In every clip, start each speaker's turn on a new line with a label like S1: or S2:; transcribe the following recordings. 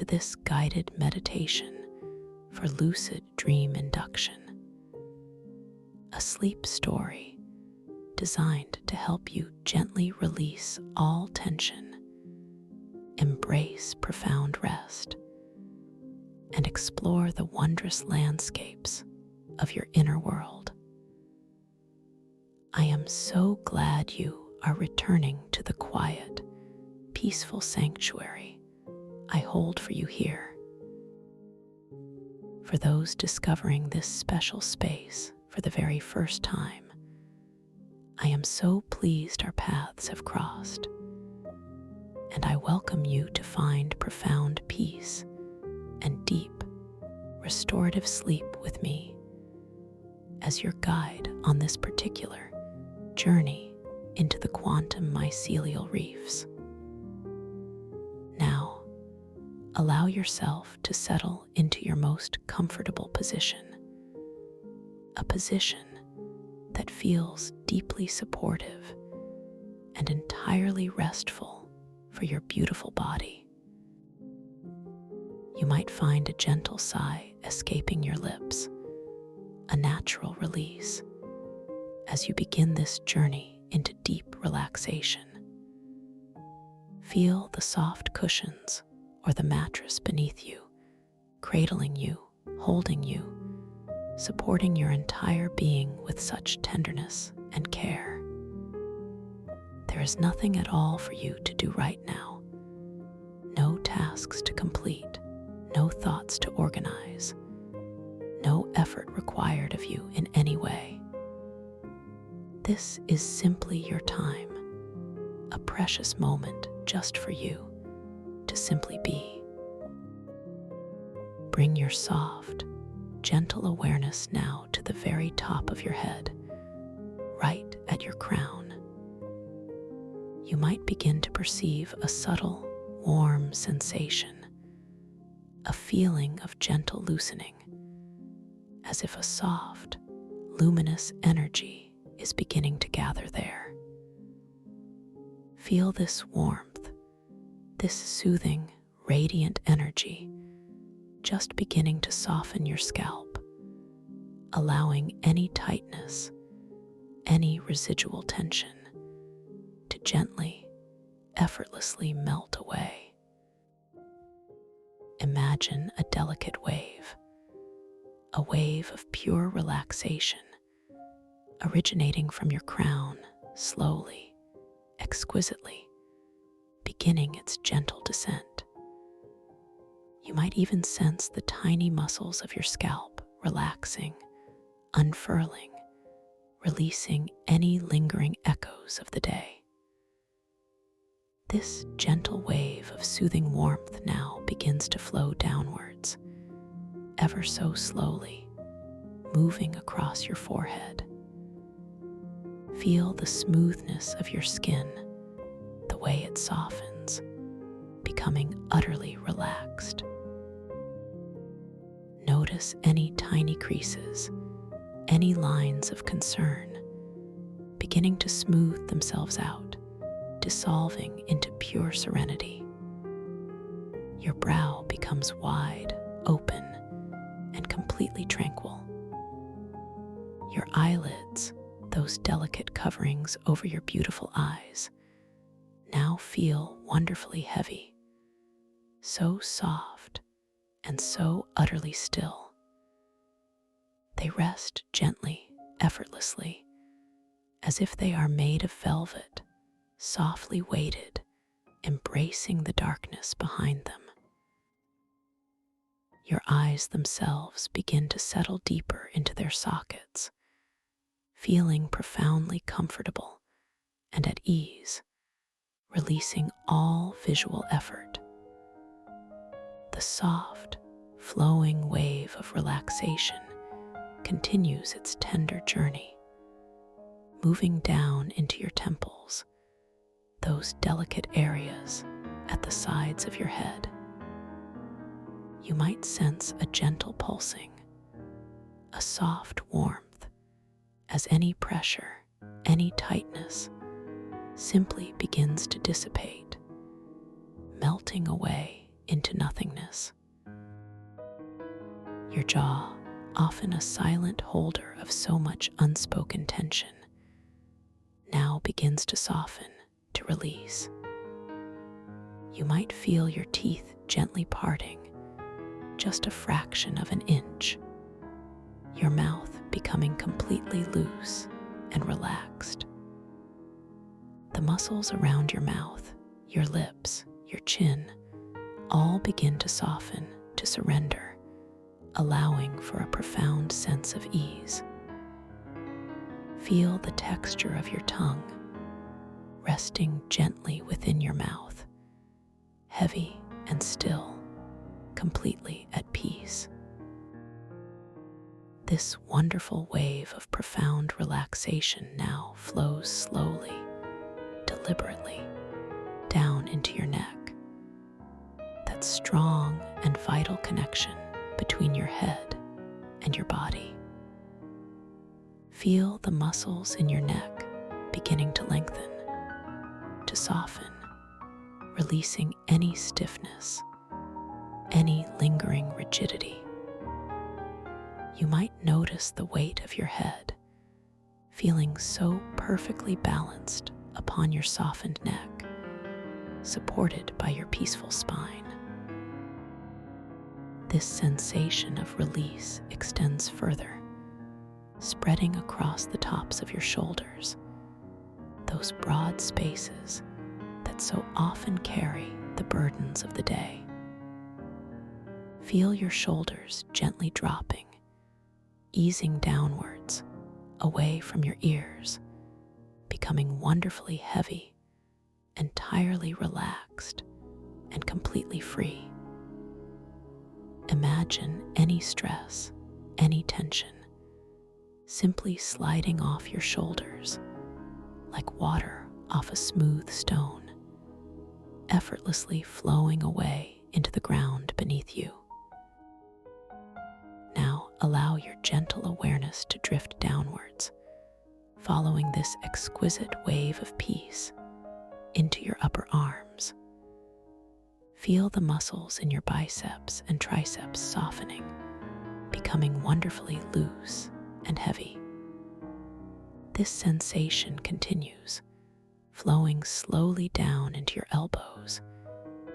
S1: to this guided meditation for lucid dream induction, a sleep story designed to help you gently release all tension, embrace profound rest, and explore the wondrous landscapes of your inner world. I am so glad you are returning to the quiet, peaceful sanctuary I hold for you here. For those discovering this special space for the very first time, I am so pleased our paths have crossed, and I welcome you to find profound peace and deep, restorative sleep with me as your guide on this particular journey into the quantum mycelial reefs. Now, allow yourself to settle into your most comfortable position, a position that feels deeply supportive and entirely restful for your beautiful body. You might find a gentle sigh escaping your lips, a natural release as you begin this journey into deep relaxation. Feel the soft cushions or the mattress beneath you, cradling you, holding you, supporting your entire being with such tenderness and care. There is nothing at all for you to do right now. No tasks to complete, no thoughts to organize, no effort required of you in any way. This is simply your time, a precious moment just for you to simply be. Bring your soft, gentle awareness now to the very top of your head, right at your crown. You might begin to perceive a subtle, warm sensation, a feeling of gentle loosening, as if a soft, luminous energy is beginning to gather there. Feel this warmth, this soothing, radiant energy just beginning to soften your scalp, allowing any tightness, any residual tension to gently, effortlessly melt away. Imagine a delicate wave, a wave of pure relaxation, originating from your crown slowly, exquisitely, beginning its gentle descent. You might even sense the tiny muscles of your scalp relaxing, unfurling, releasing any lingering echoes of the day. This gentle wave of soothing warmth now begins to flow downwards, ever so slowly, moving across your forehead. Feel the smoothness of your skin, the way it softens, becoming utterly relaxed. Notice any tiny creases, any lines of concern, beginning to smooth themselves out, dissolving into pure serenity. Your brow becomes wide, open, and completely tranquil. Your eyelids, those delicate coverings over your beautiful eyes, now feel wonderfully heavy, so soft and so utterly still. They rest gently, effortlessly, as if they are made of velvet, softly weighted, embracing the darkness behind them. Your eyes themselves begin to settle deeper into their sockets, feeling profoundly comfortable and at ease, releasing all visual effort. The soft, flowing wave of relaxation continues its tender journey, moving down into your temples, those delicate areas at the sides of your head. You might sense a gentle pulsing, a soft warmth, as any pressure, any tightness simply begins to dissipate, melting away into nothingness. Your jaw, often a silent holder of so much unspoken tension, now begins to soften, to release. You might feel your teeth gently parting, just a fraction of an inch, your mouth becoming completely loose and relaxed. The muscles around your mouth, your lips, your chin, all begin to soften, to surrender, allowing for a profound sense of ease. Feel the texture of your tongue resting gently within your mouth, heavy and still, completely at peace. This wonderful wave of profound relaxation now flows slowly, deliberately, down into your neck. That strong and vital connection between your head and your body. Feel the muscles in your neck beginning to lengthen, to soften, releasing any stiffness, any lingering rigidity. You might notice the weight of your head, feeling so perfectly balanced upon your softened neck, supported by your peaceful spine. This sensation of release extends further, spreading across the tops of your shoulders, those broad spaces that so often carry the burdens of the day. Feel your shoulders gently dropping, easing downwards, away from your ears, becoming wonderfully heavy, entirely relaxed, and completely free. Imagine any stress, any tension, simply sliding off your shoulders like water off a smooth stone, effortlessly flowing away into the ground beneath you. Now allow your gentle awareness to drift downwards, following this exquisite wave of peace into your upper arms. Feel the muscles in your biceps and triceps softening, becoming wonderfully loose and heavy. This sensation continues, flowing slowly down into your elbows,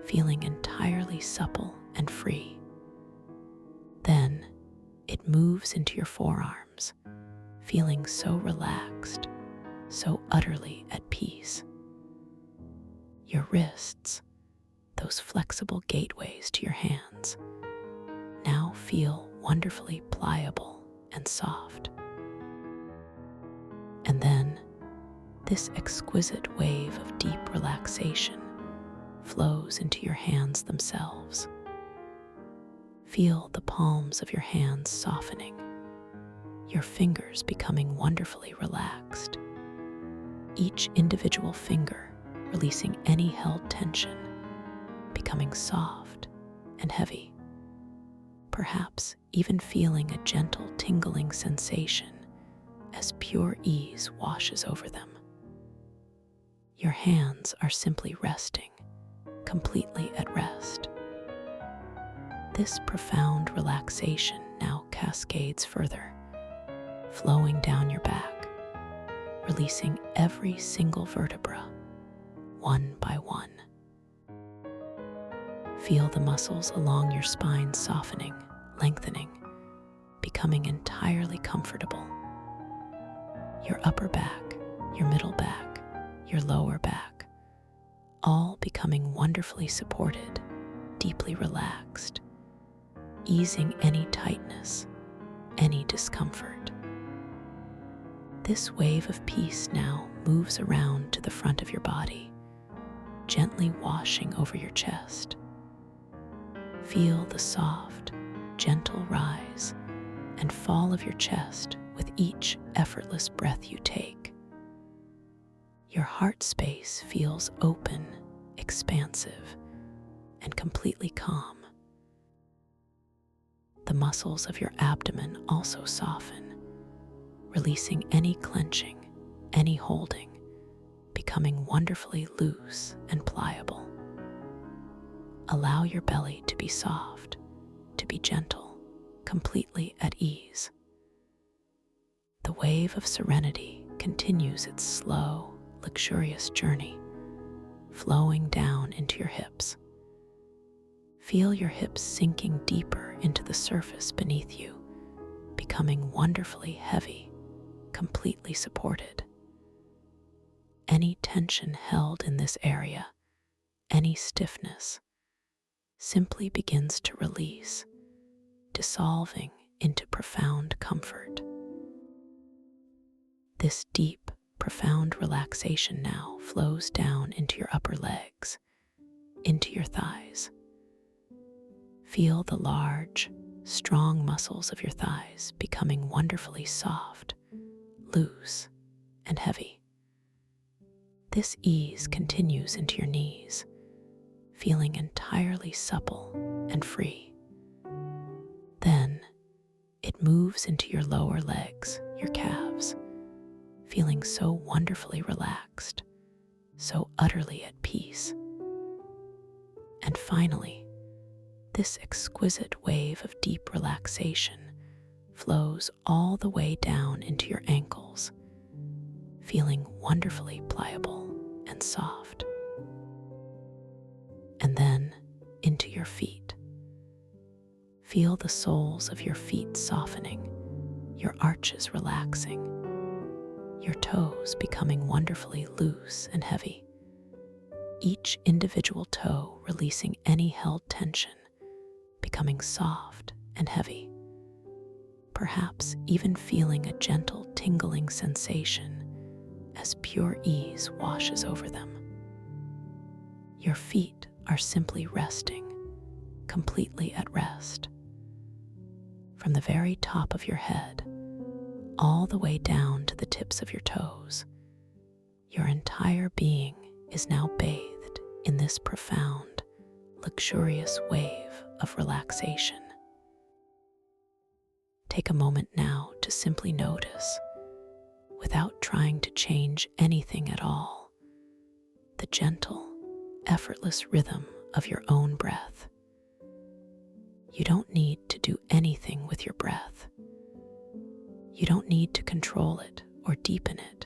S1: feeling entirely supple and free. Then it moves into your forearms, feeling so relaxed, so utterly at peace. Your wrists, those flexible gateways to your hands, now feel wonderfully pliable and soft. And then this exquisite wave of deep relaxation flows into your hands themselves. Feel the palms of your hands softening, your fingers becoming wonderfully relaxed, each individual finger releasing any held tension, becoming soft and heavy, perhaps even feeling a gentle tingling sensation as pure ease washes over them. Your hands are simply resting, completely at rest. This profound relaxation now cascades further, flowing down your back, releasing every single vertebra, one by one. Feel the muscles along your spine softening, lengthening, becoming entirely comfortable. Your upper back, your middle back, your lower back, all becoming wonderfully supported, deeply relaxed, easing any tightness, any discomfort. This wave of peace now moves around to the front of your body, gently washing over your chest. Feel the soft, gentle rise and fall of your chest with each effortless breath you take. Your heart space feels open, expansive, and completely calm. The muscles of your abdomen also soften, releasing any clenching, any holding, becoming wonderfully loose and pliable. Allow your belly to be soft, to be gentle, completely at ease. The wave of serenity continues its slow, luxurious journey, flowing down into your hips. Feel your hips sinking deeper into the surface beneath you, becoming wonderfully heavy, completely supported. Any tension held in this area, any stiffness, simply begins to release, dissolving into profound comfort. This deep, profound relaxation now flows down into your upper legs, into your thighs. Feel the large, strong muscles of your thighs becoming wonderfully soft, loose, and heavy. This ease continues into your knees, feeling entirely supple and free. Then, it moves into your lower legs, your calves, feeling so wonderfully relaxed, so utterly at peace. And finally, this exquisite wave of deep relaxation flows all the way down into your ankles, feeling wonderfully pliable and soft. And then into your feet. Feel the soles of your feet softening, your arches relaxing, your toes becoming wonderfully loose and heavy, each individual toe releasing any held tension, becoming soft and heavy, perhaps even feeling a gentle tingling sensation as pure ease washes over them. Your feet are simply resting, completely at rest. From the very top of your head, all the way down to the tips of your toes, your entire being is now bathed in this profound, luxurious wave of relaxation. Take a moment now to simply notice, without trying to change anything at all, the gentle, effortless rhythm of your own breath. You don't need to do anything with your breath. You don't need to control it or deepen it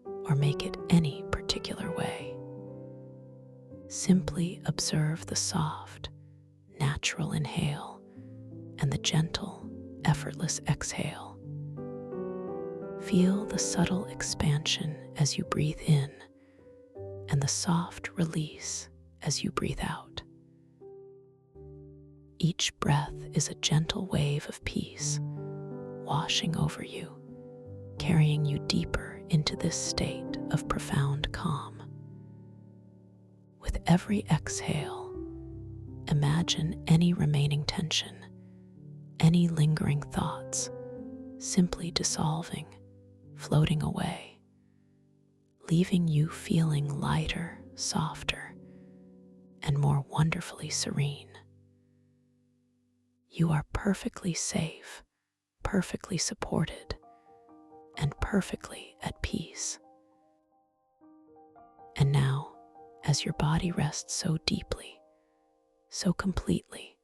S1: or make it any particular way. Simply observe the soft, natural inhale and the gentle, effortless exhale. Feel the subtle expansion as you breathe in and the soft release as you breathe out. Each breath is a gentle wave of peace, washing over you, carrying you deeper into this state of profound calm. With every exhale, imagine any remaining tension, any lingering thoughts, simply dissolving, floating away, leaving you feeling lighter, softer, and more wonderfully serene. You are perfectly safe, perfectly supported, and perfectly at peace. And now, as your body rests so deeply, so completely,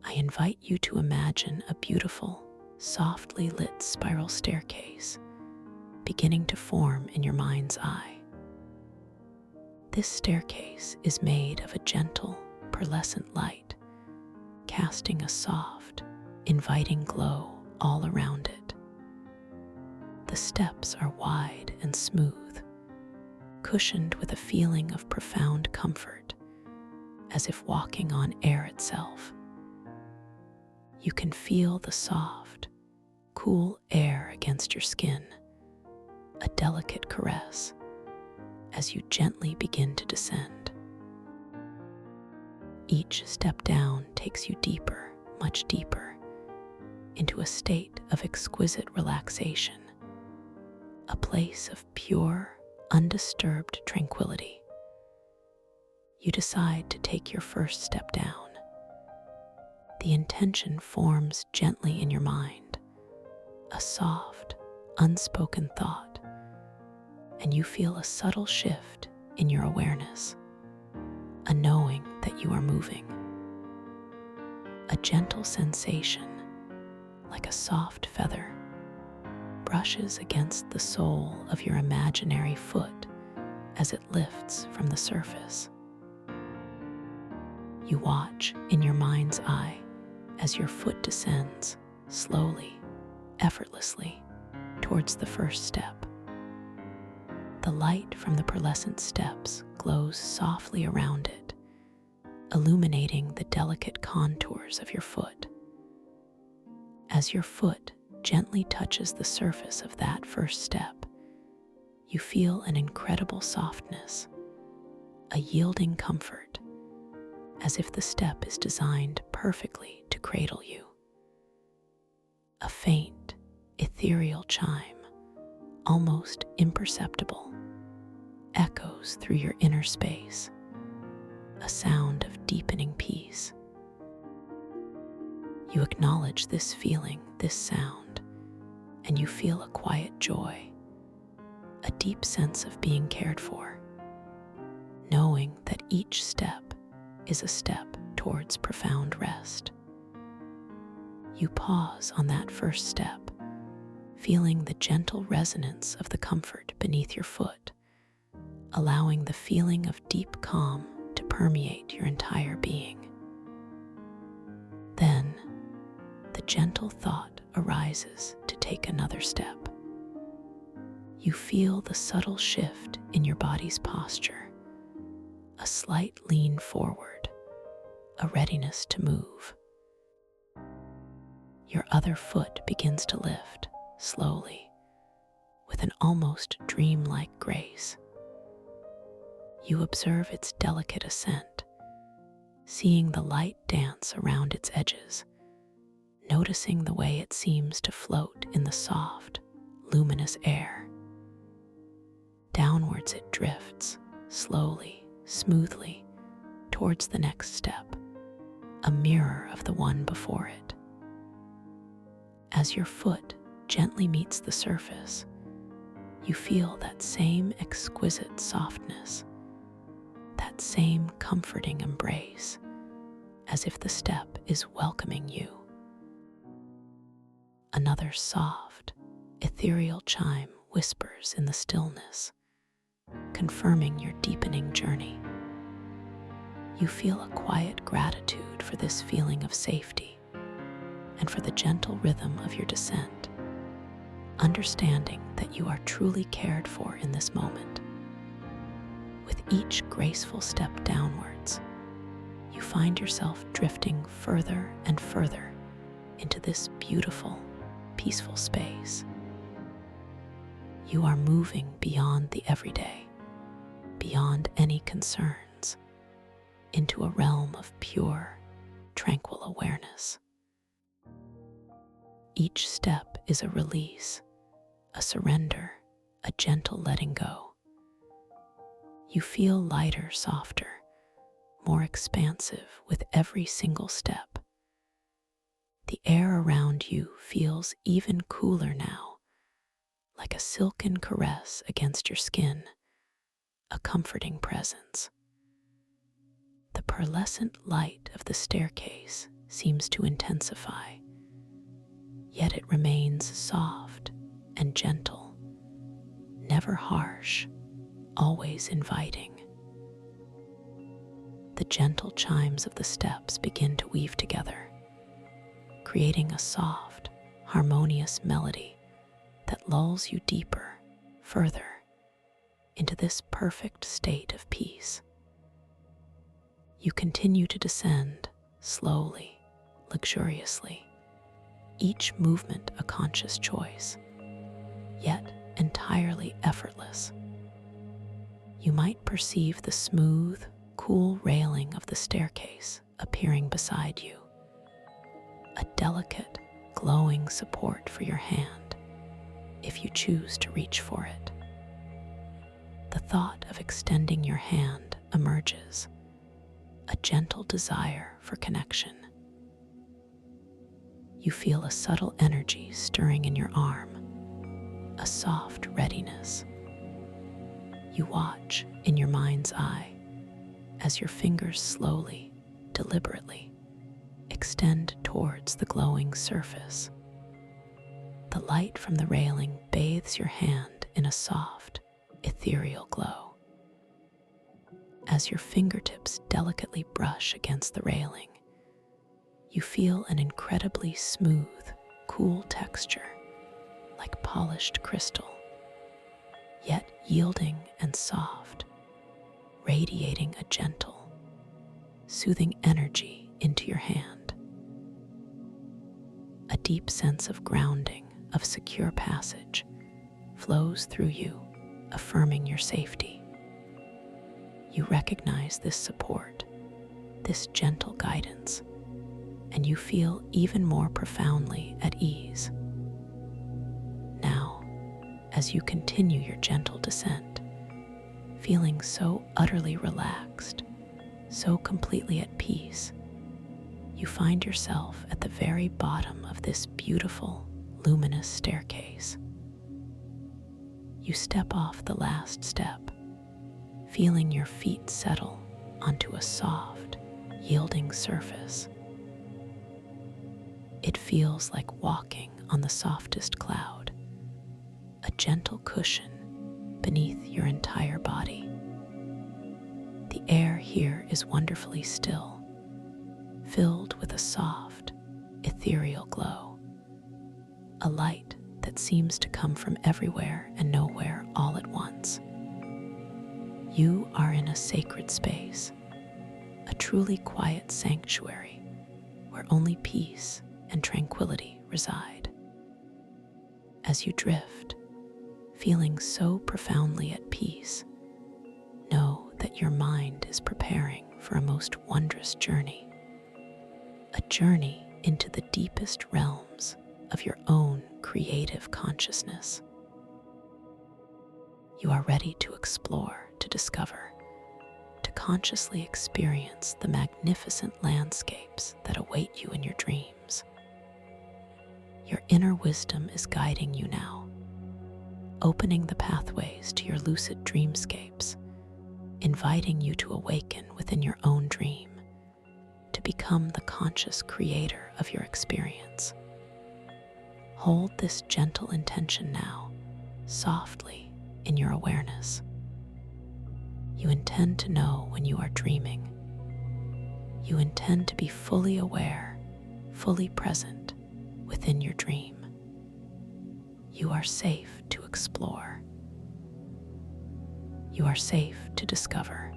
S1: I invite you to imagine a beautiful, softly lit spiral staircase beginning to form in your mind's eye. This staircase is made of a gentle, pearlescent light, casting a soft, inviting glow all around it. The steps are wide and smooth, cushioned with a feeling of profound comfort, as if walking on air itself. You can feel the soft, cool air against your skin, a delicate caress, as you gently begin to descend. Each step down takes you deeper, much deeper, into a state of exquisite relaxation, a place of pure, undisturbed tranquility. You decide to take your first step down. The intention forms gently in your mind, a soft, unspoken thought, and you feel a subtle shift in your awareness, a knowing that you are moving. A gentle sensation, like a soft feather, brushes against the sole of your imaginary foot as it lifts from the surface. You watch in your mind's eye as your foot descends slowly, effortlessly, towards the first step. The light from the pearlescent steps glows softly around it, illuminating the delicate contours of your foot. As your foot gently touches the surface of that first step, you feel an incredible softness, a yielding comfort, as if the step is designed perfectly to cradle you. A faint, ethereal chime, almost imperceptible, echoes through your inner space, a sound of deepening peace. You acknowledge this feeling, this sound, and you feel a quiet joy, a deep sense of being cared for, knowing that each step is a step towards profound rest. You pause on that first step, feeling the gentle resonance of the comfort beneath your foot, allowing the feeling of deep calm to permeate your entire being. Then, the gentle thought arises to take another step. You feel the subtle shift in your body's posture, a slight lean forward, a readiness to move. Your other foot begins to lift, slowly, with an almost dreamlike grace. You observe its delicate ascent, seeing the light dance around its edges, noticing the way it seems to float in the soft, luminous air. Downwards it drifts, slowly, smoothly, towards the next step, a mirror of the one before it. As your foot gently meets the surface, you feel that same exquisite softness, that same comforting embrace, as if the step is welcoming you. Another soft, ethereal chime whispers in the stillness, confirming your deepening journey. You feel a quiet gratitude for this feeling of safety and for the gentle rhythm of your descent, understanding that you are truly cared for in this moment. With each graceful step downwards, you find yourself drifting further and further into this beautiful, peaceful space. You are moving beyond the everyday, beyond any concerns, into a realm of pure, tranquil awareness. Each step is a release, a surrender, a gentle letting go. You feel lighter, softer, more expansive with every single step. The air around you feels even cooler now, like a silken caress against your skin, a comforting presence. The pearlescent light of the staircase seems to intensify, yet it remains soft and gentle, never harsh, always inviting. The gentle chimes of the steps begin to weave together, creating a soft, harmonious melody that lulls you deeper, further, into this perfect state of peace. You continue to descend, slowly, luxuriously, each movement a conscious choice, yet entirely effortless. You might perceive the smooth, cool railing of the staircase appearing beside you, a delicate, glowing support for your hand, if you choose to reach for it. The thought of extending your hand emerges, a gentle desire for connection. You feel a subtle energy stirring in your arm, a soft readiness. You watch in your mind's eye as your fingers slowly, deliberately extend towards the glowing surface. The light from the railing bathes your hand in a soft, ethereal glow. As your fingertips delicately brush against the railing, you feel an incredibly smooth, cool texture, like polished crystal, yet yielding and soft, radiating a gentle, soothing energy into your hand. A deep sense of grounding, of secure passage, flows through you, affirming your safety. You recognize this support, this gentle guidance, and you feel even more profoundly at ease. Now, as you continue your gentle descent, feeling so utterly relaxed, so completely at peace, you find yourself at the very bottom of this beautiful, luminous staircase. You step off the last step, feeling your feet settle onto a soft, yielding surface. It feels like walking on the softest cloud, a gentle cushion beneath your entire body. The air here is wonderfully still, filled with a soft, ethereal glow, a light that seems to come from everywhere and nowhere all at once. You are in a sacred space, a truly quiet sanctuary where only peace and tranquility reside. As you drift, feeling so profoundly at peace, know that your mind is preparing for a most wondrous journey, a journey into the deepest realms of your own creative consciousness. You are ready to explore, to discover, to consciously experience the magnificent landscapes that await you in your dreams. Your inner wisdom is guiding you now, opening the pathways to your lucid dreamscapes, inviting you to awaken within your own dream, to become the conscious creator of your experience. Hold this gentle intention now, softly in your awareness. You intend to know when you are dreaming. You intend to be fully aware, fully present within your dream. You are safe to explore. You are safe to discover.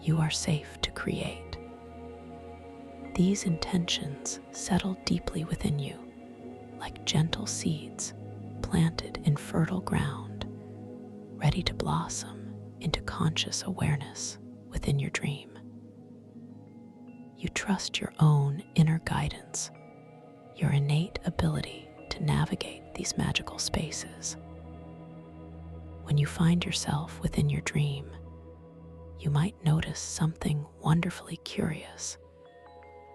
S1: You are safe to create. These intentions settle deeply within you, like gentle seeds planted in fertile ground, ready to blossom into conscious awareness within your dream. You trust your own inner guidance, your innate ability to navigate these magical spaces. When you find yourself within your dream, you might notice something wonderfully curious,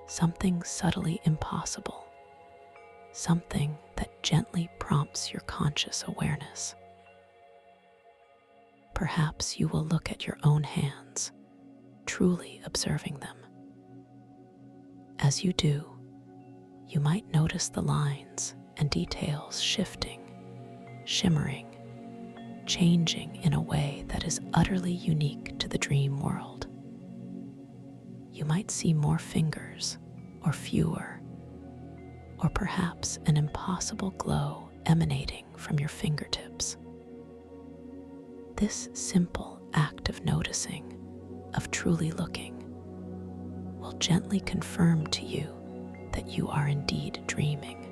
S1: something subtly impossible, something that gently prompts your conscious awareness. Perhaps you will look at your own hands, truly observing them. As you do, you might notice the lines and details shifting, shimmering, changing in a way that is utterly unique to the dream world. You might see more fingers, or fewer, or perhaps an impossible glow emanating from your fingertips. This simple act of noticing, of truly looking, will gently confirm to you that you are indeed dreaming.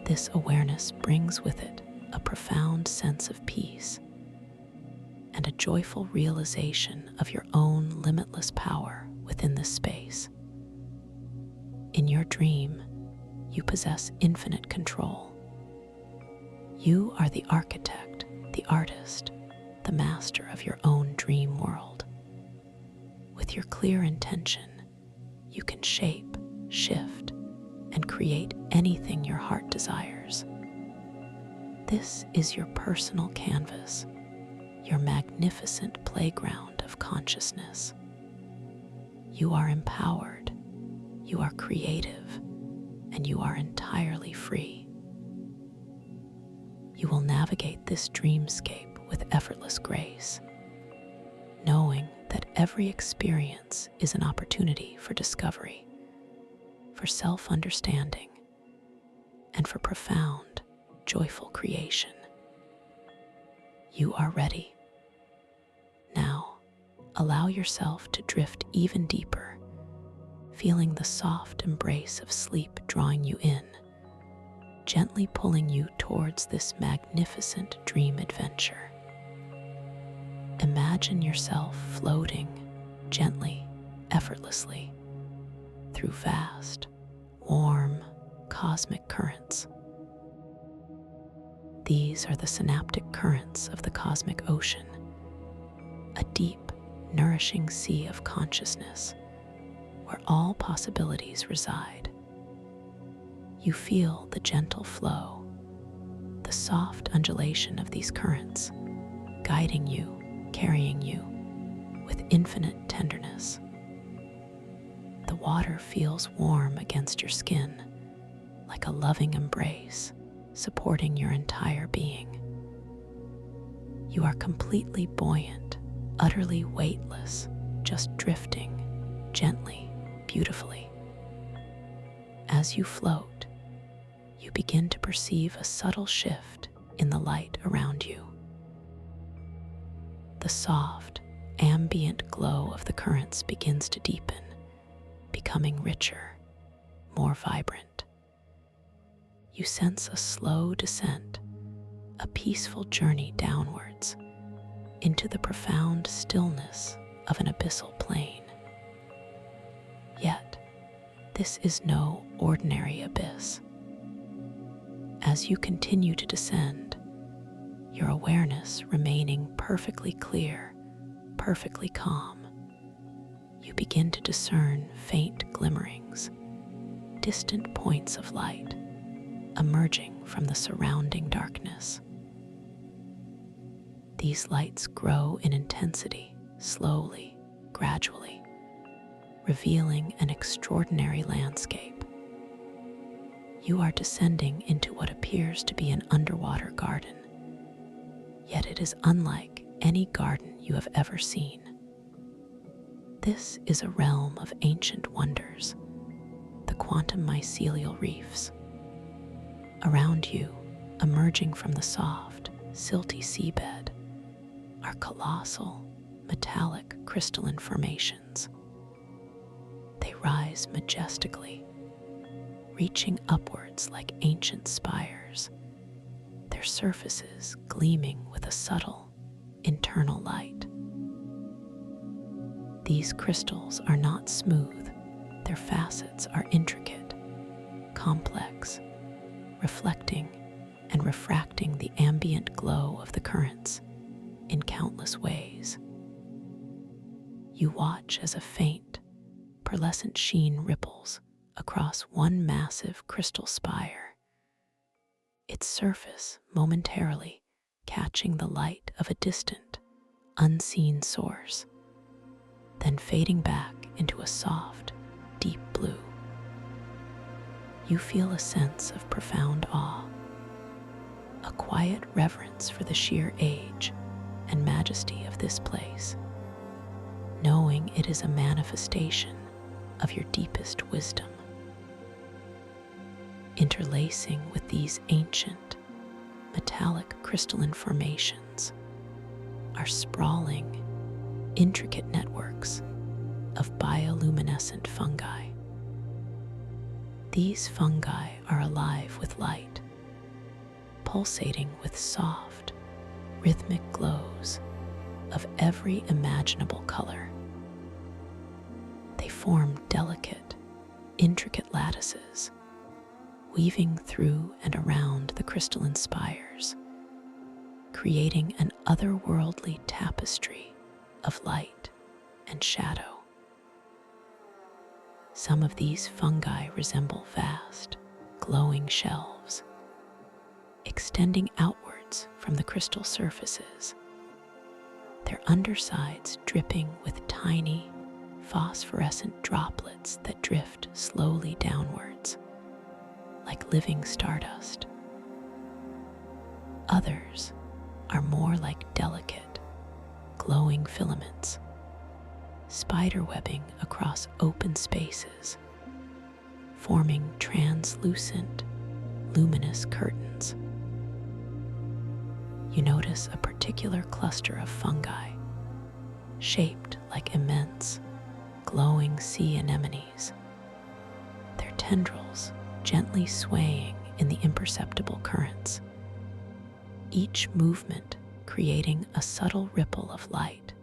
S1: This awareness brings with it a profound sense of peace and a joyful realization of your own limitless power within this space. In your dream, you possess infinite control. You are the architect, the artist, the master of your own dream world. With your clear intention, you can shape, shift, and create anything your heart desires. This is your personal canvas, your magnificent playground of consciousness. You are empowered, you are creative, and you are entirely free. You will navigate this dreamscape with effortless grace, knowing that every experience is an opportunity for discovery, for self-understanding, and for profound, joyful creation. You are ready. Now, allow yourself to drift even deeper, feeling the soft embrace of sleep drawing you in, gently pulling you towards this magnificent dream adventure. Imagine yourself floating gently, effortlessly, through vast, warm, cosmic currents. These are the synaptic currents of the cosmic ocean, a deep, nourishing sea of consciousness where all possibilities reside. You feel the gentle flow, the soft undulation of these currents, guiding you, carrying you with infinite tenderness. The water feels warm against your skin, like a loving embrace, supporting your entire being. You are completely buoyant, utterly weightless, just drifting, gently, beautifully. As you float, you begin to perceive a subtle shift in the light around you. The soft, ambient glow of the currents begins to deepen, becoming richer, more vibrant. You sense a slow descent, a peaceful journey downwards into the profound stillness of an abyssal plain. Yet, this is no ordinary abyss. As you continue to descend, your awareness remaining perfectly clear, perfectly calm, you begin to discern faint glimmerings, distant points of light emerging from the surrounding darkness. These lights grow in intensity, slowly, gradually, revealing an extraordinary landscape. You are descending into what appears to be an underwater garden, yet it is unlike any garden you have ever seen. This is a realm of ancient wonders, the quantum mycelial reefs. Around you, emerging from the soft, silty seabed, are colossal, metallic crystalline formations. They rise majestically, reaching upwards like ancient spires, their surfaces gleaming with a subtle, internal light. These crystals are not smooth, their facets are intricate, complex, reflecting and refracting the ambient glow of the currents in countless ways. You watch as a faint, pearlescent sheen ripples across one massive crystal spire, its surface momentarily catching the light of a distant, unseen source, then fading back into a soft, deep blue. You feel a sense of profound awe, a quiet reverence for the sheer age and majesty of this place, knowing it is a manifestation of your deepest wisdom. Interlacing with these ancient, metallic crystalline formations are sprawling, intricate networks of bioluminescent fungi. These fungi are alive with light, pulsating with soft, rhythmic glows of every imaginable color. They form delicate, intricate lattices, weaving through and around the crystalline spires, creating an otherworldly tapestry of light and shadow. Some of these fungi resemble vast, glowing shelves, extending outwards from the crystal surfaces, their undersides dripping with tiny, phosphorescent droplets that drift slowly downwards, like living stardust. Others are more like delicate, glowing filaments, spiderwebbing across open spaces, forming translucent, luminous curtains. You notice a particular cluster of fungi, shaped like immense, glowing sea anemones, their tendrils gently swaying in the imperceptible currents, each movement creating a subtle ripple of light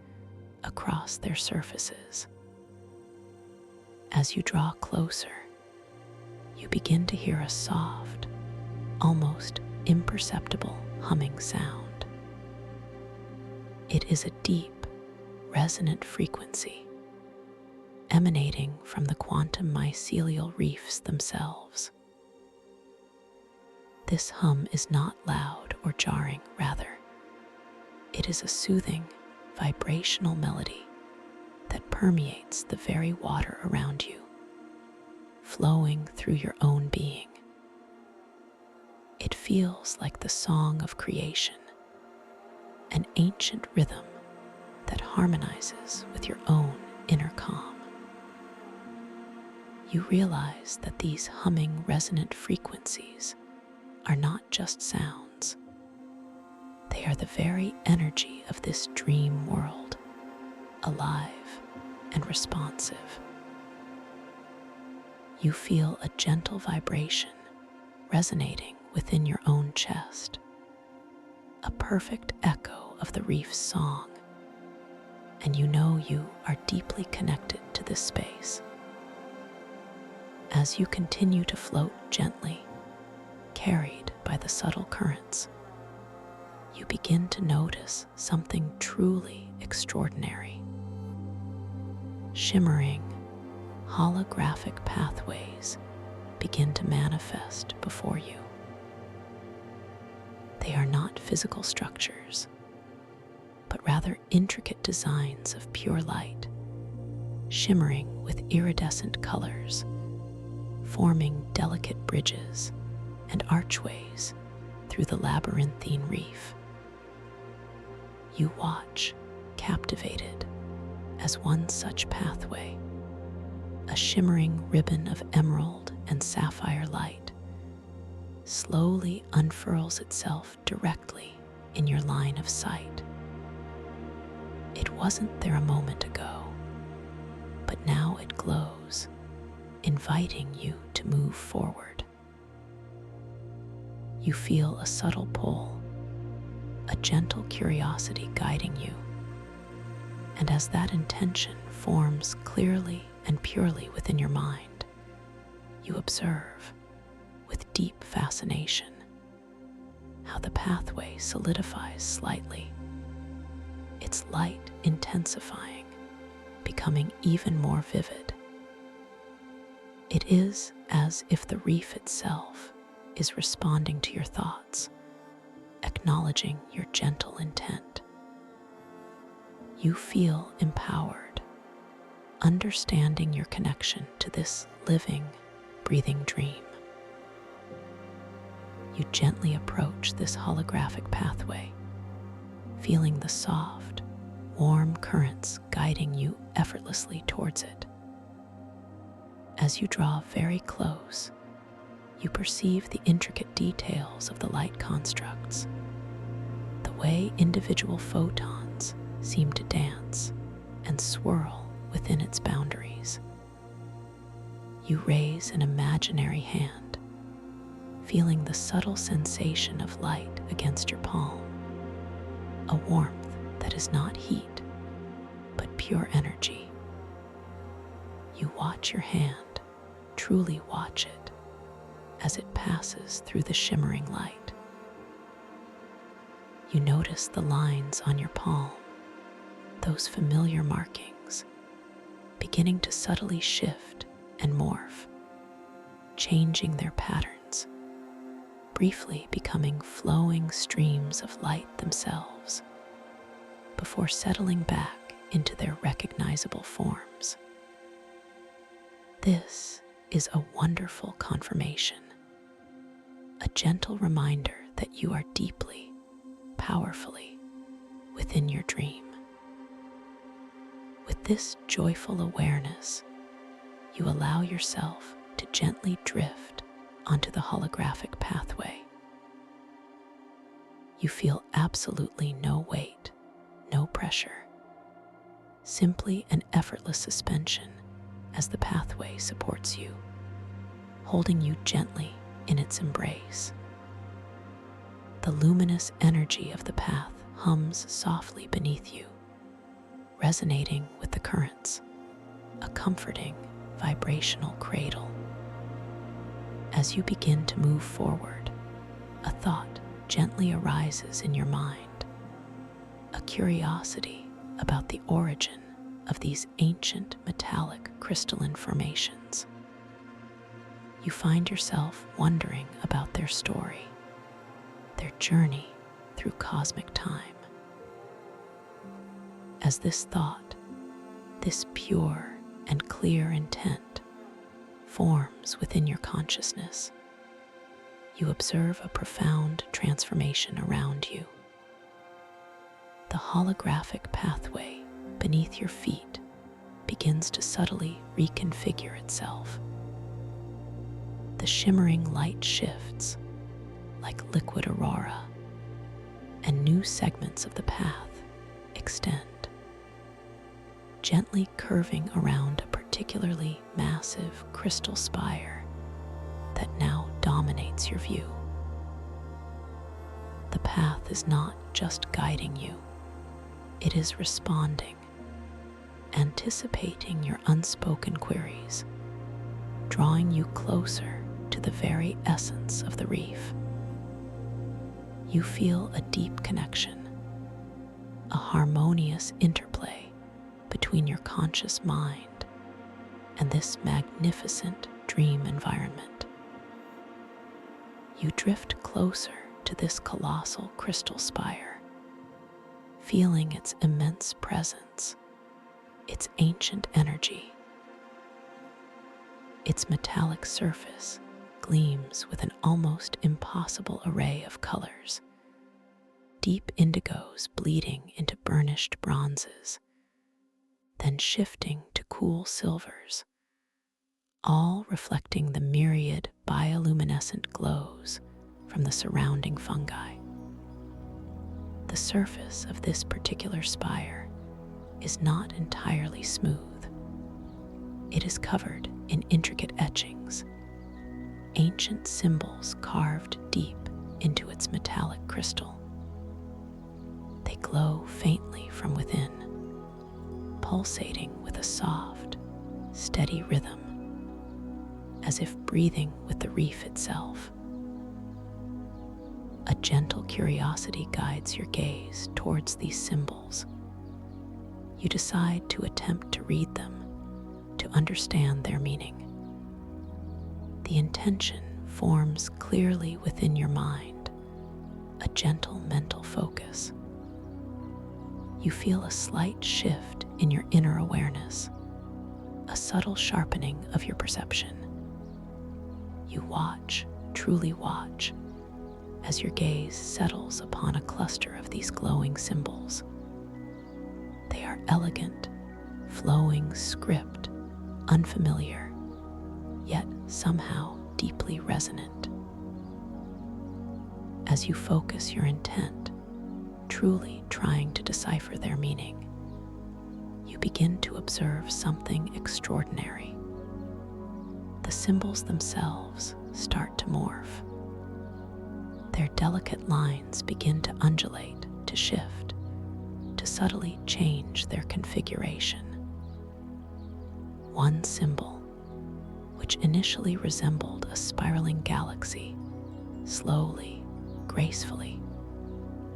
S1: across their surfaces. As you draw closer, you begin to hear a soft, almost imperceptible humming sound. It is a deep, resonant frequency emanating from the quantum mycelial reefs themselves. This hum is not loud or jarring, rather, it is a soothing, vibrational melody that permeates the very water around you, flowing through your own being. It feels like the song of creation, an ancient rhythm that harmonizes with your own inner calm. You realize that these humming resonant frequencies are not just sounds. They are the very energy of this dream world, alive and responsive. You feel a gentle vibration resonating within your own chest, a perfect echo of the reef's song, and you know you are deeply connected to this space. As you continue to float gently, carried by the subtle currents, you begin to notice something truly extraordinary. Shimmering, holographic pathways begin to manifest before you. They are not physical structures, but rather intricate designs of pure light, shimmering with iridescent colors, forming delicate bridges and archways through the labyrinthine reef. You watch, captivated, as one such pathway, a shimmering ribbon of emerald and sapphire light, slowly unfurls itself directly in your line of sight. It wasn't there a moment ago, but now it glows, inviting you to move forward. You feel a subtle pull, a gentle curiosity guiding you, and as that intention forms clearly and purely within your mind, you observe, with deep fascination, how the pathway solidifies slightly, its light intensifying, becoming even more vivid. It is as if the reef itself is responding to your thoughts, acknowledging your gentle intent. You feel empowered, understanding your connection to this living, breathing dream. You gently approach this holographic pathway, feeling the soft, warm currents guiding you effortlessly towards it. As you draw very close, you perceive the intricate details of the light constructs, the way individual photons seem to dance and swirl within its boundaries. You raise an imaginary hand, feeling the subtle sensation of light against your palm, a warmth that is not heat, but pure energy. You watch your hand, truly watch it, as it passes through the shimmering light. You notice the lines on your palm, those familiar markings, beginning to subtly shift and morph, changing their patterns, briefly becoming flowing streams of light themselves. before settling back into their recognizable forms. This is a wonderful confirmation, a gentle reminder that you are deeply, powerfully within your dream. With this joyful awareness, you allow yourself to gently drift onto the holographic pathway. You feel absolutely no weight, no pressure, simply an effortless suspension as the pathway supports you, holding you gently in its embrace. The luminous energy of the path hums softly beneath you, resonating with the currents, a comforting, vibrational cradle. As you begin to move forward, a thought gently arises in your mind, a curiosity about the origin of these ancient metallic crystalline formations. You find yourself wondering about their story, their journey through cosmic time. As this thought, this pure and clear intent, forms within your consciousness, you observe a profound transformation around you. The holographic pathway beneath your feet begins to subtly reconfigure itself. The shimmering light shifts like liquid aurora, and new segments of the path extend, gently curving around a particularly massive crystal spire that now dominates your view. The path is not just guiding you, it is responding, anticipating your unspoken queries, drawing you closer to the very essence of the reef. You feel a deep connection, a harmonious interplay between your conscious mind and this magnificent dream environment. You drift closer to this colossal crystal spire, feeling its immense presence, its ancient energy. Its metallic surface gleams with an almost impossible array of colors, deep indigos bleeding into burnished bronzes, then shifting to cool silvers, all reflecting the myriad bioluminescent glows from the surrounding fungi. The surface of this particular spire is not entirely smooth. It is covered in intricate etchings, ancient symbols carved deep into its metallic crystal. They glow faintly from within, pulsating with a soft, steady rhythm, as if breathing with the reef itself. A gentle curiosity guides your gaze towards these symbols. You decide to attempt to read them, to understand their meaning. The intention forms clearly within your mind, a gentle mental focus. You feel a slight shift in your inner awareness, a subtle sharpening of your perception. You watch, truly watch, as your gaze settles upon a cluster of these glowing symbols. They are elegant, flowing script, unfamiliar, yet somehow deeply resonant. As you focus your intent, truly trying to decipher their meaning, you begin to observe something extraordinary. The symbols themselves start to morph. Their delicate lines begin to undulate, to shift, to subtly change their configuration. One symbol, which initially resembled a spiraling galaxy, slowly, gracefully,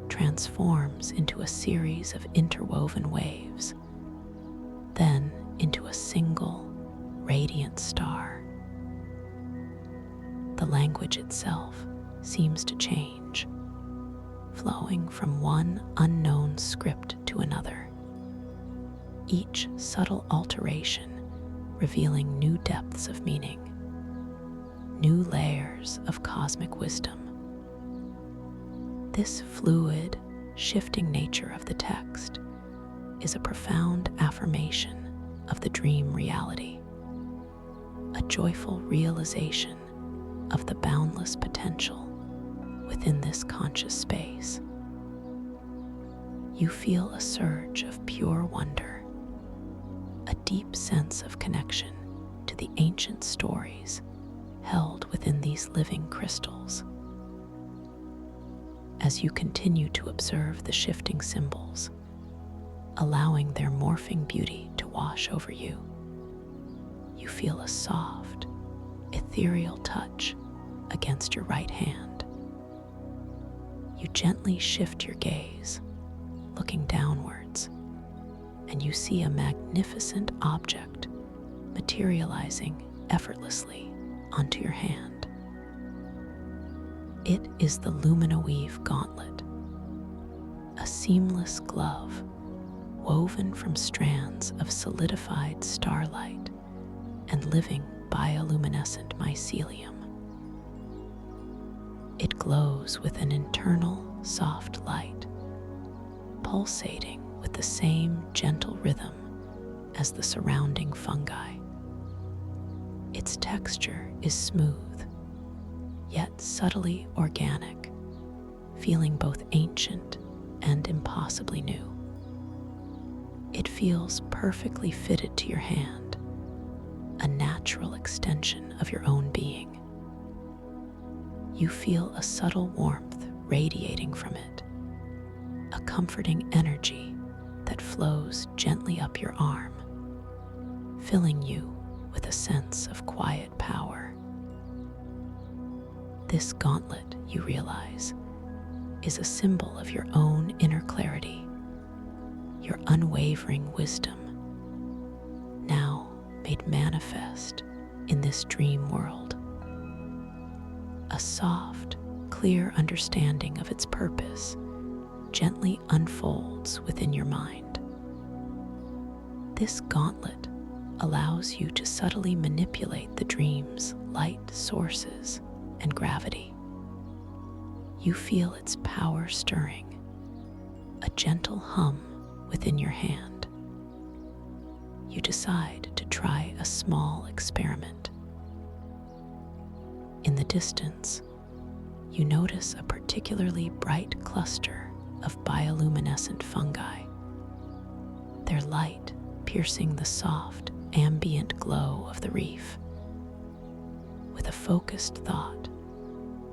S1: transforms into a series of interwoven waves, then into a single, radiant star. The language itself seems to change, flowing from one unknown script to to another, each subtle alteration revealing new depths of meaning, new layers of cosmic wisdom. This fluid, shifting nature of the text is a profound affirmation of the dream reality, a joyful realization of the boundless potential within this conscious space. You feel a surge of pure wonder, a deep sense of connection to the ancient stories held within these living crystals. As you continue to observe the shifting symbols, allowing their morphing beauty to wash over you, you feel a soft, ethereal touch against your right hand. You gently shift your gaze, looking downwards, and you see a magnificent object materializing effortlessly onto your hand. It is the Luminoweave Gauntlet, a seamless glove woven from strands of solidified starlight and living bioluminescent mycelium. It glows with an internal soft light, pulsating with the same gentle rhythm as the surrounding fungi. Its texture is smooth, yet subtly organic, feeling both ancient and impossibly new. It feels perfectly fitted to your hand, a natural extension of your own being. You feel a subtle warmth radiating from it, a comforting energy that flows gently up your arm, filling you with a sense of quiet power. This gauntlet, you realize, is a symbol of your own inner clarity, your unwavering wisdom, now made manifest in this dream world. A soft, clear understanding of its purpose gently unfolds within your mind. This gauntlet allows you to subtly manipulate the dream's light sources and gravity. You feel its power stirring, a gentle hum within your hand. You decide to try a small experiment. In the distance, you notice a particularly bright cluster of bioluminescent fungi, their light piercing the soft, ambient glow of the reef. With a focused thought,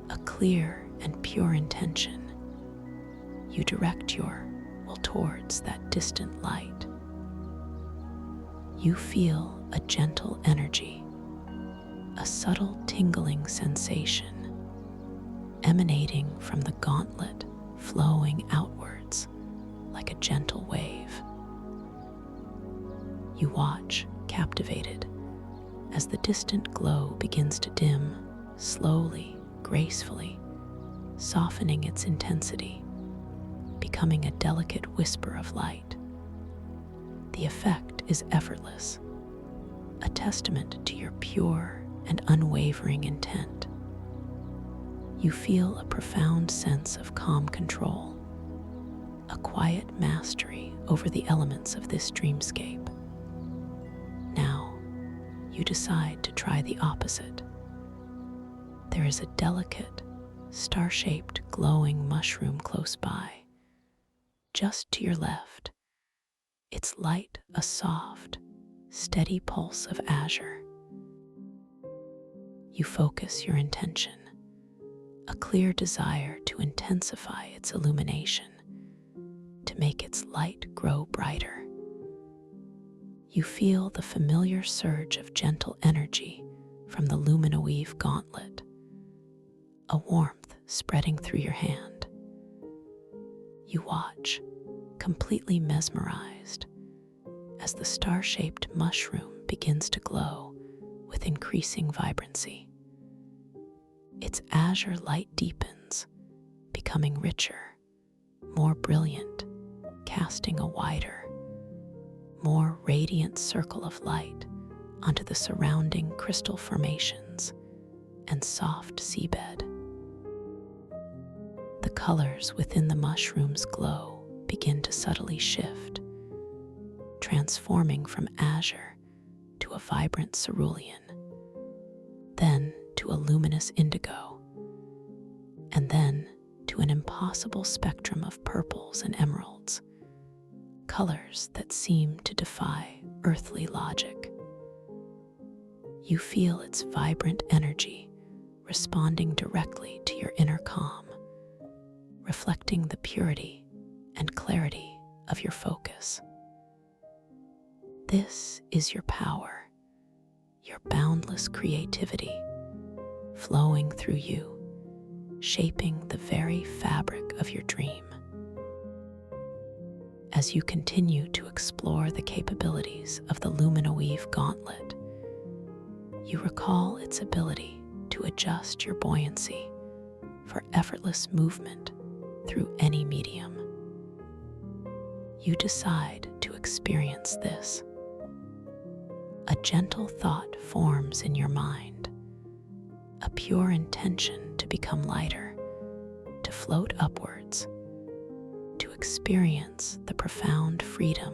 S1: a clear and pure intention, you direct your will towards that distant light. You feel a gentle energy, a subtle tingling sensation emanating from the gauntlet, flowing outwards like a gentle wave. You watch, captivated, as the distant glow begins to dim, slowly, gracefully, softening its intensity, becoming a delicate whisper of light. The effect is effortless, a testament to your pure and unwavering intent. You feel a profound sense of calm control, a quiet mastery over the elements of this dreamscape. Now, you decide to try the opposite. There is a delicate, star-shaped glowing mushroom close by, just to your left, its light a soft, steady pulse of azure. You focus your intention, a clear desire to intensify its illumination, to make its light grow brighter. You feel the familiar surge of gentle energy from the Luminoweave Gauntlet, a warmth spreading through your hand. You watch, completely mesmerized, as the star-shaped mushroom begins to glow with increasing vibrancy. Its azure light deepens, becoming richer, more brilliant, casting a wider, more radiant circle of light onto the surrounding crystal formations and soft seabed. The colors within the mushroom's glow begin to subtly shift, transforming from azure to a vibrant cerulean, then to a luminous indigo, and then to an impossible spectrum of purples and emeralds, colors that seem to defy earthly logic. You feel its vibrant energy responding directly to your inner calm, reflecting the purity and clarity of your focus. This is your power, your boundless creativity, flowing through you, shaping the very fabric of your dream. As you continue to explore the capabilities of the Luminoweave gauntlet, you recall its ability to adjust your buoyancy for effortless movement through any medium. You decide to experience this. A gentle thought forms in your mind, a pure intention to become lighter, to float upwards, to experience the profound freedom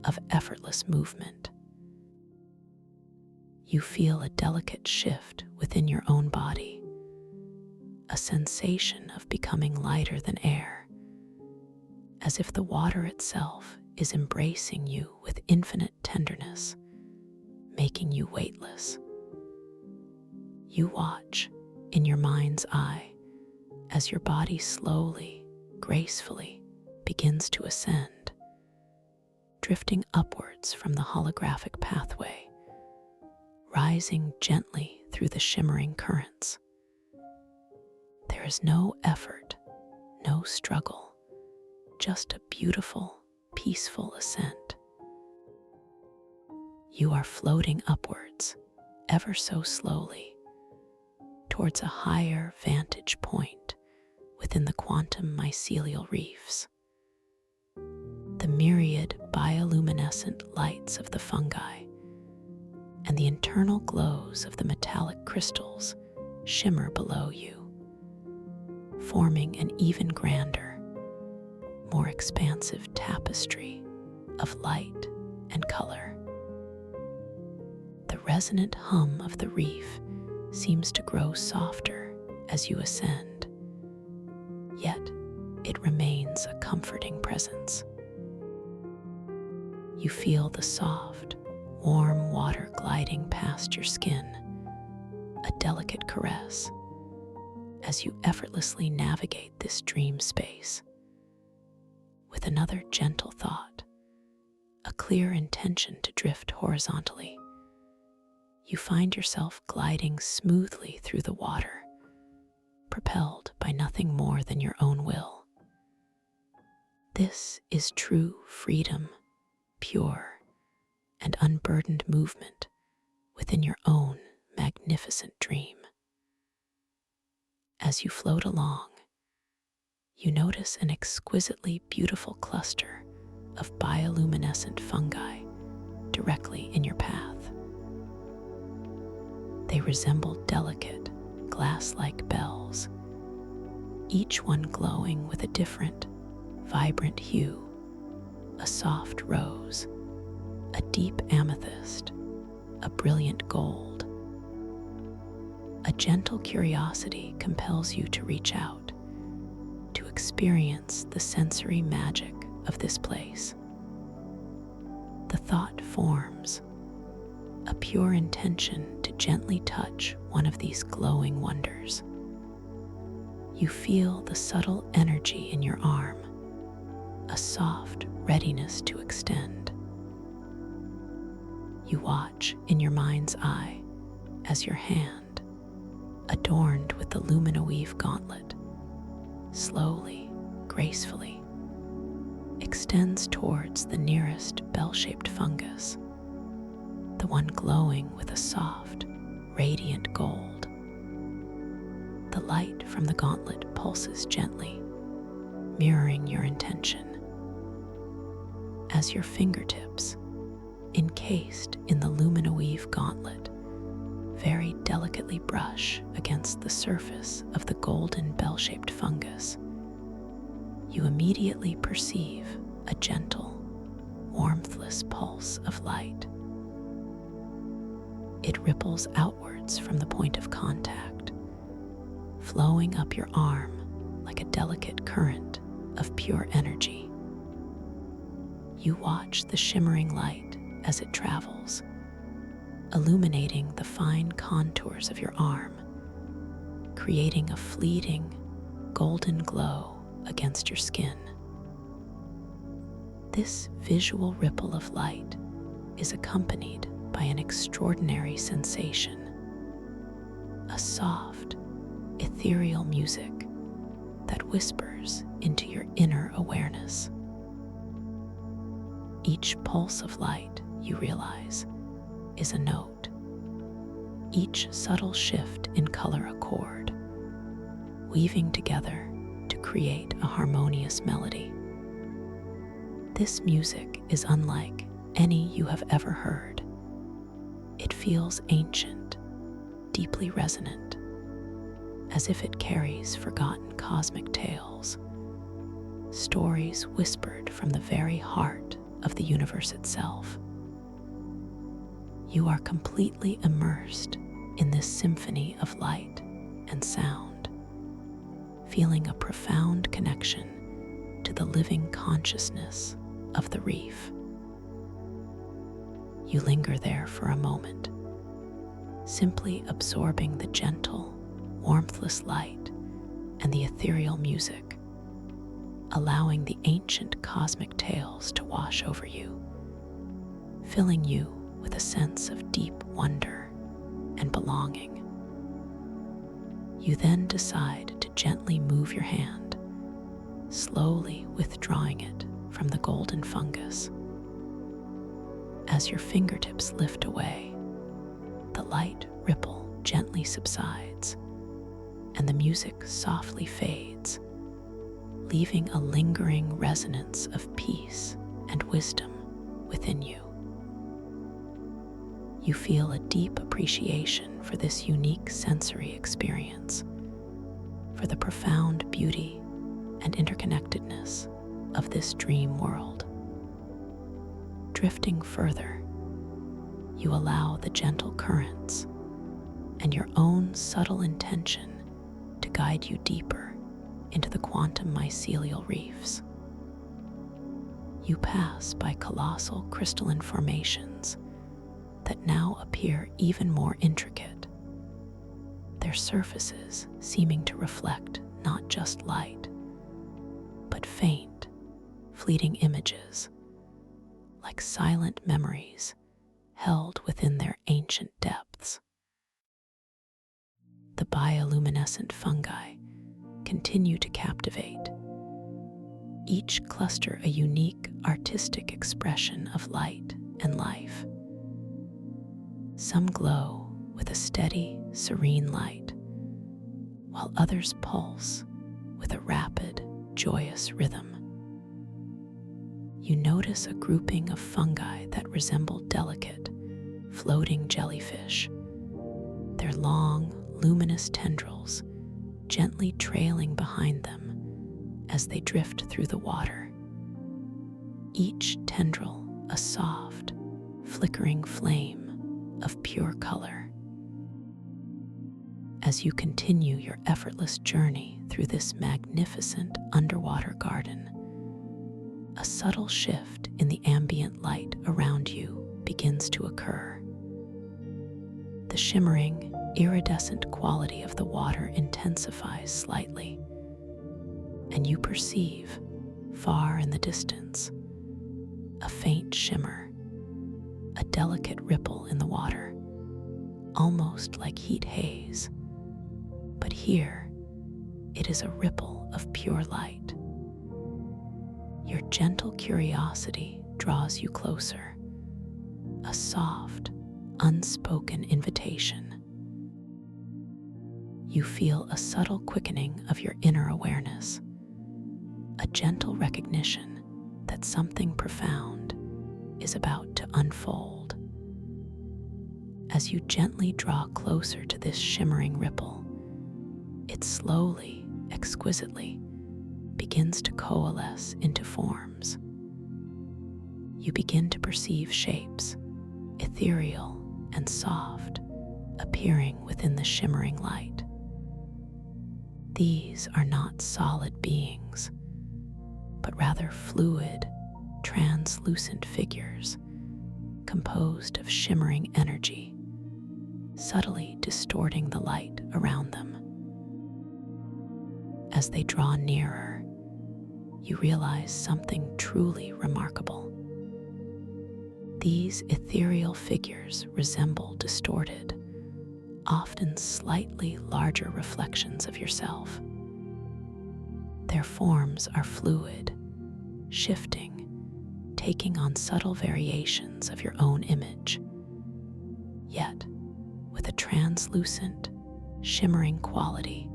S1: of effortless movement. You feel a delicate shift within your own body, a sensation of becoming lighter than air, as if the water itself is embracing you with infinite tenderness, making you weightless. You watch in your mind's eye as your body slowly, gracefully begins to ascend, drifting upwards from the holographic pathway, rising gently through the shimmering currents. There is no effort, no struggle, just a beautiful, peaceful ascent. You are floating upwards, ever so slowly, towards a higher vantage point within the quantum mycelial reefs. The myriad bioluminescent lights of the fungi and the internal glows of the metallic crystals shimmer below you, forming an even grander, more expansive tapestry of light and color. The resonant hum of the reef seems to grow softer as you ascend, yet it remains a comforting presence. You feel the soft, warm water gliding past your skin, a delicate caress, as you effortlessly navigate this dream space. With another gentle thought, a clear intention to drift horizontally, you find yourself gliding smoothly through the water, propelled by nothing more than your own will. This is true freedom, pure and unburdened movement within your own magnificent dream. As you float along, you notice an exquisitely beautiful cluster of bioluminescent fungi directly in your path. They resemble delicate, glass-like bells, each one glowing with a different, vibrant hue: a soft rose, a deep amethyst, a brilliant gold. A gentle curiosity compels you to reach out, to experience the sensory magic of this place. The thought forms, a pure intention to gently touch one of these glowing wonders. You feel the subtle energy in your arm, a soft readiness to extend. You watch in your mind's eye as your hand, adorned with the Luminoweave gauntlet, slowly, gracefully, extends towards the nearest bell-shaped fungus, the one glowing with a soft, radiant gold. The light from the gauntlet pulses gently, mirroring your intention, as your fingertips, encased in the Luminoweave gauntlet, very delicately brush against the surface of the golden bell-shaped fungus, you immediately perceive a gentle, warmthless pulse of light. It ripples outwards from the point of contact, flowing up your arm like a delicate current of pure energy. You watch the shimmering light as it travels, illuminating the fine contours of your arm, creating a fleeting, golden glow against your skin. This visual ripple of light is accompanied by an extraordinary sensation, a soft, ethereal music that whispers into your inner awareness. Each pulse of light, you realize, is a note. Each subtle shift in color a chord, weaving together to create a harmonious melody. This music is unlike any you have ever heard. It feels ancient, deeply resonant, as if it carries forgotten cosmic tales, stories whispered from the very heart of the universe itself. You are completely immersed in this symphony of light and sound, feeling a profound connection to the living consciousness of the reef. You linger there for a moment, simply absorbing the gentle, warmthless light and the ethereal music, allowing the ancient cosmic tales to wash over you, filling you with a sense of deep wonder and belonging. You then decide to gently move your hand, slowly withdrawing it from the golden fungus. As your fingertips lift away, the light ripple gently subsides, and the music softly fades, leaving a lingering resonance of peace and wisdom within you. You feel a deep appreciation for this unique sensory experience, for the profound beauty and interconnectedness of this dream world. Drifting further, you allow the gentle currents and your own subtle intention to guide you deeper into the quantum mycelial reefs. You pass by colossal crystalline formations that now appear even more intricate, their surfaces seeming to reflect not just light, but faint, fleeting images, like silent memories held within their ancient depths. The bioluminescent fungi continue to captivate, each cluster a unique artistic expression of light and life. Some glow with a steady, serene light, while others pulse with a rapid, joyous rhythm. You notice a grouping of fungi that resemble delicate, floating jellyfish, their long, luminous tendrils gently trailing behind them as they drift through the water. Each tendril a soft, flickering flame of pure color. As you continue your effortless journey through this magnificent underwater garden, a subtle shift in the ambient light around you begins to occur. The shimmering, iridescent quality of the water intensifies slightly, and you perceive, far in the distance, a faint shimmer, a delicate ripple in the water, almost like heat haze. But here, it is a ripple of pure light. Your gentle curiosity draws you closer, a soft, unspoken invitation. You feel a subtle quickening of your inner awareness, a gentle recognition that something profound is about to unfold. As you gently draw closer to this shimmering ripple, it slowly, exquisitely begins to coalesce into forms. You begin to perceive shapes, ethereal and soft, appearing within the shimmering light. These are not solid beings, but rather fluid, translucent figures composed of shimmering energy, subtly distorting the light around them. As they draw nearer, you realize something truly remarkable. These ethereal figures resemble distorted, often slightly larger reflections of yourself. Their forms are fluid, shifting, taking on subtle variations of your own image, yet with a translucent, shimmering quality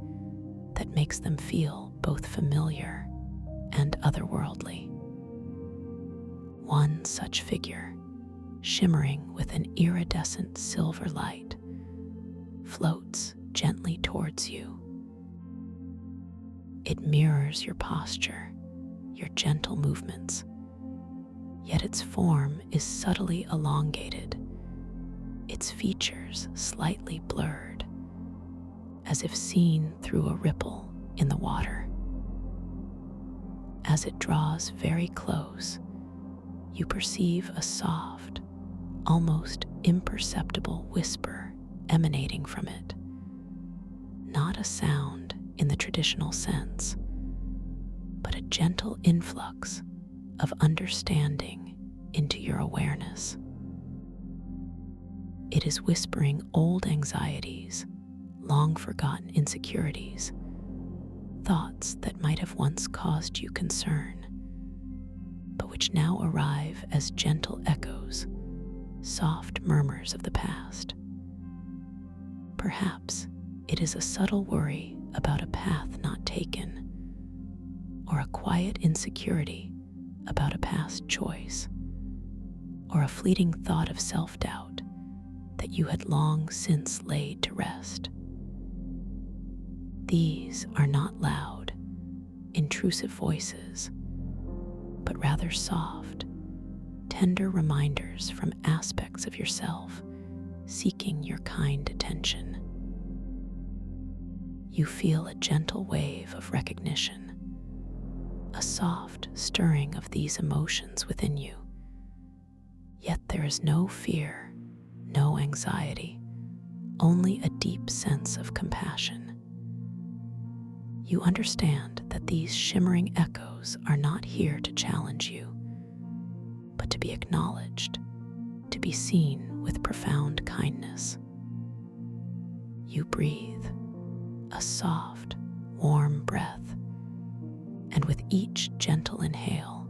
S1: that makes them feel both familiar and otherworldly. One such figure, shimmering with an iridescent silver light, floats gently towards you. It mirrors your posture, your gentle movements, yet its form is subtly elongated, its features slightly blurred, as if seen through a ripple in the water. As it draws very close, you perceive a soft, almost imperceptible whisper emanating from it. Not a sound in the traditional sense, but a gentle influx of understanding into your awareness. It is whispering old anxieties, long forgotten insecurities, thoughts that might have once caused you concern, but which now arrive as gentle echoes, soft murmurs of the past. Perhaps it is a subtle worry about a path not taken, or a quiet insecurity about a past choice, or a fleeting thought of self-doubt that you had long since laid to rest. These are not loud, intrusive voices, but rather soft, tender reminders from aspects of yourself seeking your kind attention. You feel a gentle wave of recognition, a soft stirring of these emotions within you. Yet there is no fear, no anxiety, only a deep sense of compassion. You understand that these shimmering echoes are not here to challenge you, but to be acknowledged, to be seen with profound kindness. You breathe a soft, warm breath, and with each gentle inhale,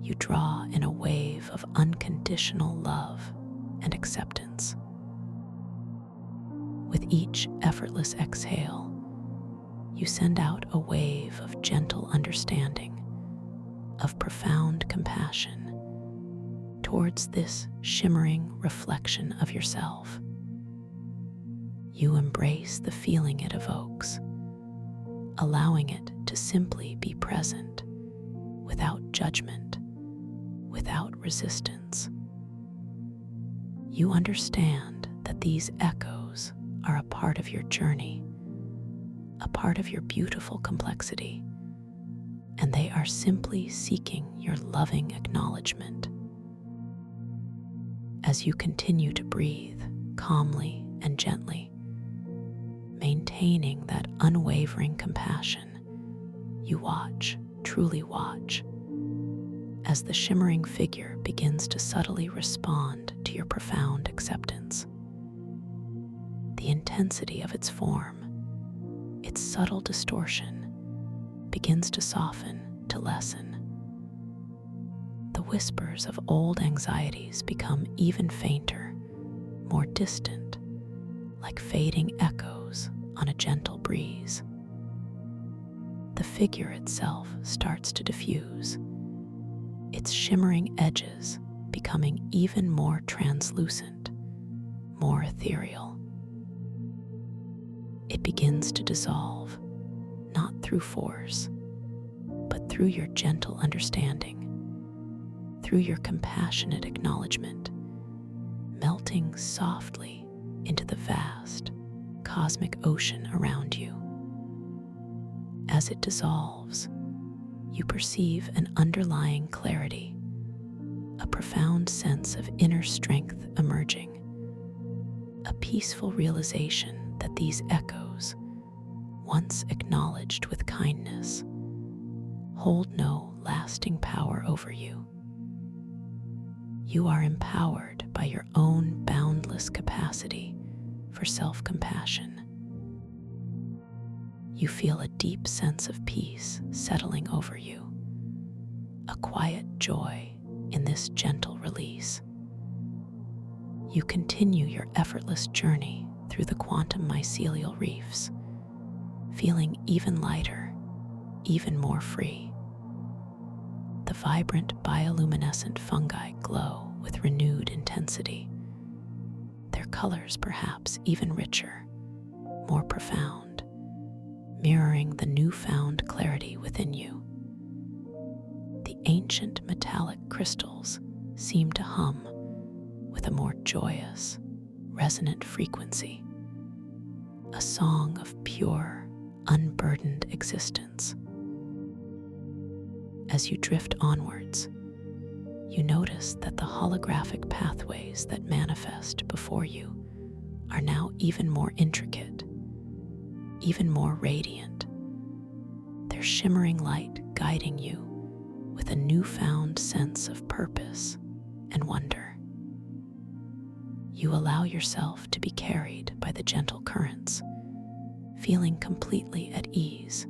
S1: you draw in a wave of unconditional love and acceptance. With each effortless exhale, you send out a wave of gentle understanding, of profound compassion towards this shimmering reflection of yourself. You embrace the feeling it evokes, allowing it to simply be present, without judgment, without resistance. You understand that these echoes are a part of your journey, a part of your beautiful complexity, and they are simply seeking your loving acknowledgement. As you continue to breathe calmly and gently, maintaining that unwavering compassion, you watch, truly watch, as the shimmering figure begins to subtly respond to your profound acceptance. The intensity of its form, its subtle distortion, begins to soften, to lessen. The whispers of old anxieties become even fainter, more distant, like fading echoes on a gentle breeze. The figure itself starts to diffuse, its shimmering edges becoming even more translucent, more ethereal. It begins to dissolve, not through force, but through your gentle understanding, through your compassionate acknowledgement, melting softly into the vast, cosmic ocean around you. As it dissolves, you perceive an underlying clarity, a profound sense of inner strength emerging, a peaceful realization that these echoes, once acknowledged with kindness, hold no lasting power over you. You are empowered by your own boundless capacity for self-compassion. You feel a deep sense of peace settling over you, a quiet joy in this gentle release. You continue your effortless journey through the quantum mycelial reefs, feeling even lighter, even more free. The vibrant bioluminescent fungi glow with renewed intensity, their colors perhaps even richer, more profound, mirroring the newfound clarity within you. The ancient metallic crystals seem to hum with a more joyous, resonant frequency, a song of pure, unburdened existence. As you drift onwards, you notice that the holographic pathways that manifest before you are now even more intricate, even more radiant, their shimmering light guiding you with a newfound sense of purpose and wonder. You allow yourself to be carried by the gentle currents, feeling completely at ease,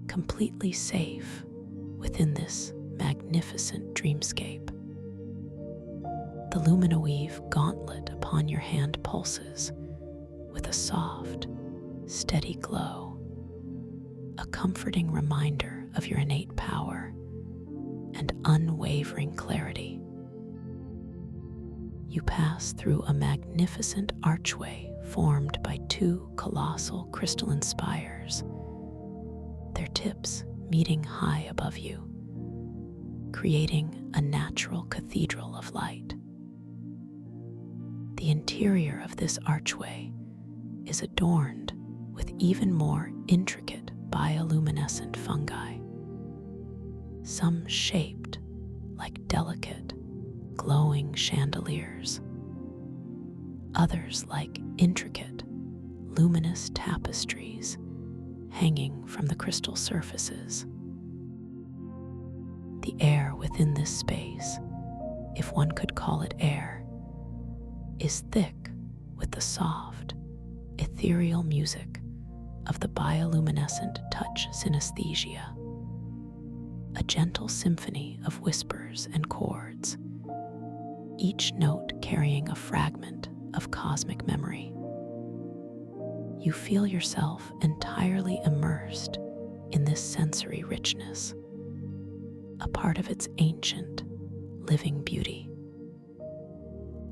S1: completely safe within this magnificent dreamscape. The luminoweave gauntlet upon your hand pulses with a soft, steady glow, a comforting reminder of your innate power and unwavering clarity. You pass through a magnificent archway formed by two colossal crystalline spires, their tips meeting high above you, creating a natural cathedral of light. The interior of this archway is adorned with even more intricate bioluminescent fungi, some shaped like delicate, glowing chandeliers, others like intricate, luminous tapestries hanging from the crystal surfaces. The air within this space, if one could call it air, is thick with the soft, ethereal music of the bioluminescent touch synesthesia, a gentle symphony of whispers and chords, each note carrying a fragment of cosmic memory. You feel yourself entirely immersed in this sensory richness, a part of its ancient, living beauty.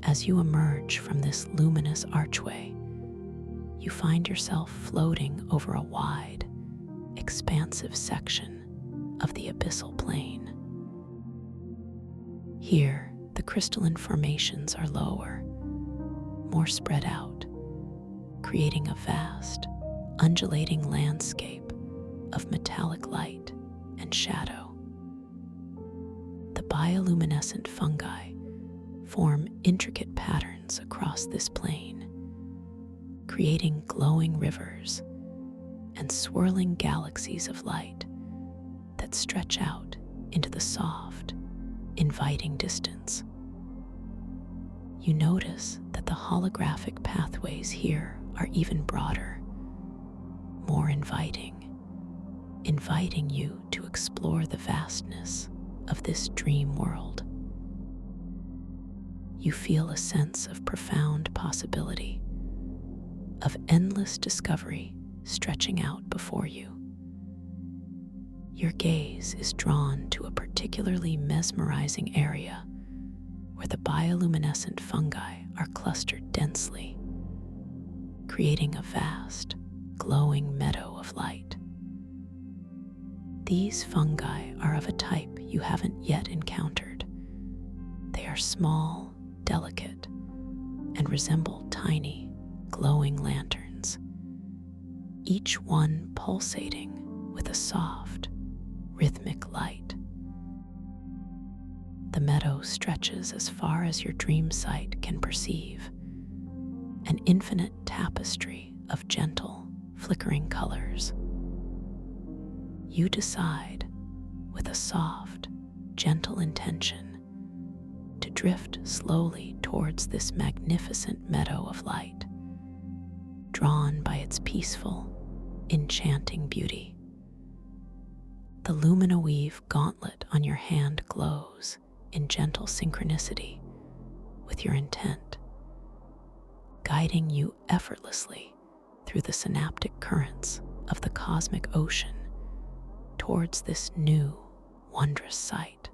S1: As you emerge from this luminous archway, you find yourself floating over a wide, expansive section of the abyssal plain. Here, the crystalline formations are lower, more spread out, creating a vast, undulating landscape of metallic light and shadow. The bioluminescent fungi form intricate patterns across this plain, creating glowing rivers and swirling galaxies of light that stretch out into the soft, inviting distance. You notice that the holographic pathways here are even broader, more inviting you to explore the vastness of this dream world. You feel a sense of profound possibility, of endless discovery stretching out before you. Your gaze is drawn to a particularly mesmerizing area where the bioluminescent fungi are clustered densely, creating a vast, glowing meadow of light. These fungi are of a type you haven't yet encountered. They are small, delicate, and resemble tiny, glowing lanterns, each one pulsating with a soft, rhythmic light. The meadow stretches as far as your dream sight can perceive, an infinite tapestry of gentle, flickering colors. You decide, with a soft, gentle intention, to drift slowly towards this magnificent meadow of light, drawn by its peaceful, enchanting beauty. The luminoweave gauntlet on your hand glows in gentle synchronicity with your intent, guiding you effortlessly through the synaptic currents of the cosmic ocean towards this new, wondrous sight.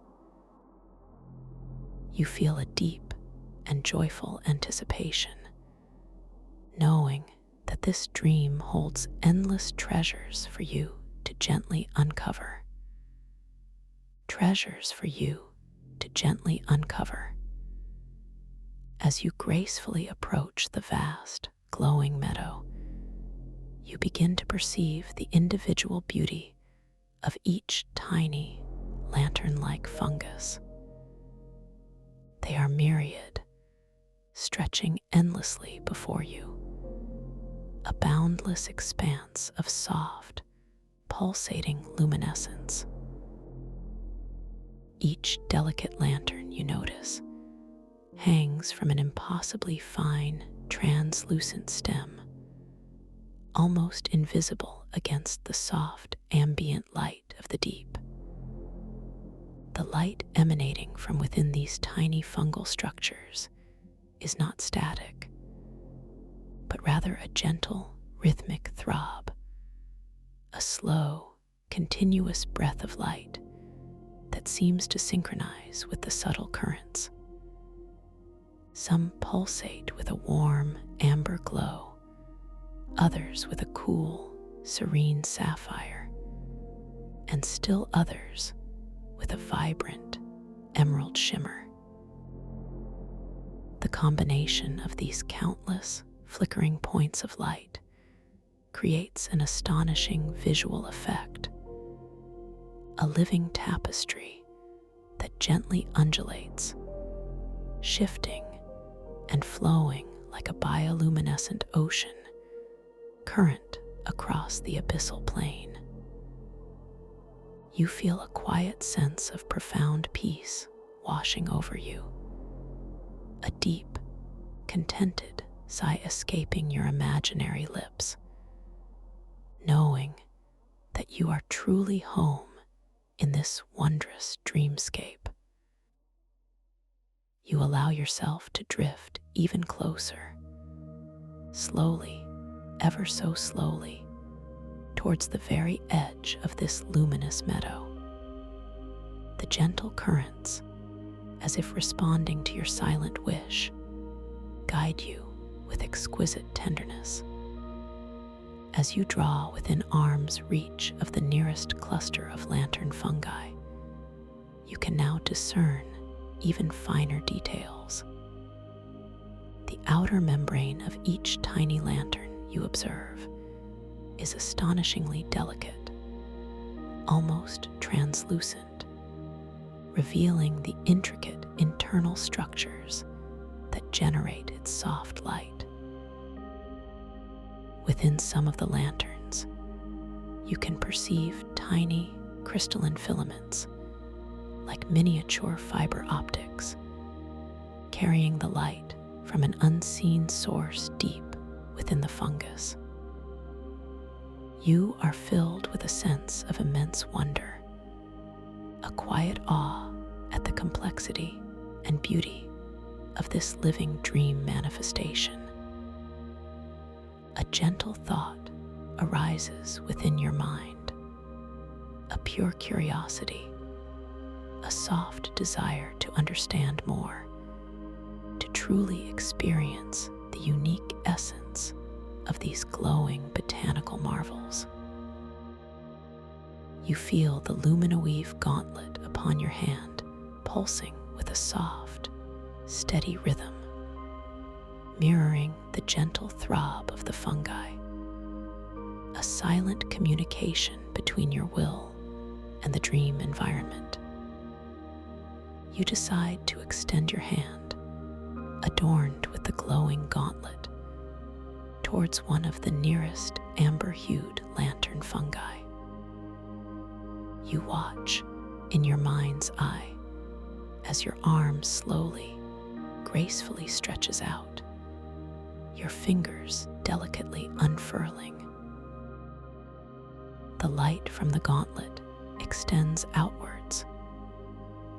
S1: You feel a deep and joyful anticipation, knowing that this dream holds endless treasures for you to gently uncover. Treasures for you to gently uncover. As you gracefully approach the vast, glowing meadow, you begin to perceive the individual beauty of each tiny, lantern-like fungus. They are myriad, stretching endlessly before you, a boundless expanse of soft, pulsating luminescence. Each delicate lantern, you notice, hangs from an impossibly fine, translucent stem, almost invisible against the soft, ambient light of the deep. The light emanating from within these tiny fungal structures is not static, but rather a gentle, rhythmic throb, a slow, continuous breath of light that seems to synchronize with the subtle currents. Some pulsate with a warm, amber glow, others with a cool, serene sapphire, and still others with a vibrant, emerald shimmer. The combination of these countless, flickering points of light creates an astonishing visual effect, a living tapestry that gently undulates, shifting and flowing like a bioluminescent ocean current across the abyssal plain. You feel a quiet sense of profound peace washing over you, a deep, contented sigh escaping your imaginary lips, knowing that you are truly home in this wondrous dreamscape. You allow yourself to drift even closer, slowly, ever so slowly, towards the very edge of this luminous meadow. The gentle currents, as if responding to your silent wish, guide you with exquisite tenderness. As you draw within arm's reach of the nearest cluster of lantern fungi, you can now discern even finer details. The outer membrane of each tiny lantern you observe is astonishingly delicate, almost translucent, revealing the intricate internal structures that generate its soft light. Within some of the lanterns, you can perceive tiny crystalline filaments, like miniature fiber optics, carrying the light from an unseen source deep within the fungus. You are filled with a sense of immense wonder, a quiet awe at the complexity and beauty of this living dream manifestation. A gentle thought arises within your mind, a pure curiosity, a soft desire to understand more, truly experience the unique essence of these glowing botanical marvels. You feel the Luminoweave gauntlet upon your hand, pulsing with a soft, steady rhythm, mirroring the gentle throb of the fungi, a silent communication between your will and the dream environment. You decide to extend your hand, adorned with the glowing gauntlet, towards one of the nearest amber-hued lantern fungi. You watch in your mind's eye as your arm slowly, gracefully stretches out, your fingers delicately unfurling. The light from the gauntlet extends outwards,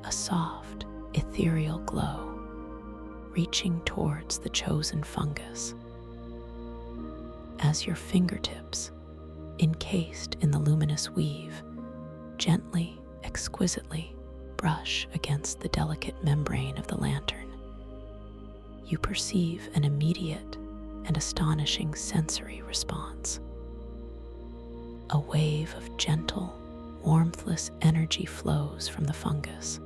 S1: a soft, ethereal glow, reaching towards the chosen fungus. As your fingertips, encased in the luminous weave, gently, exquisitely brush against the delicate membrane of the lantern, you perceive an immediate and astonishing sensory response. A wave of gentle, warmthless energy flows from the fungus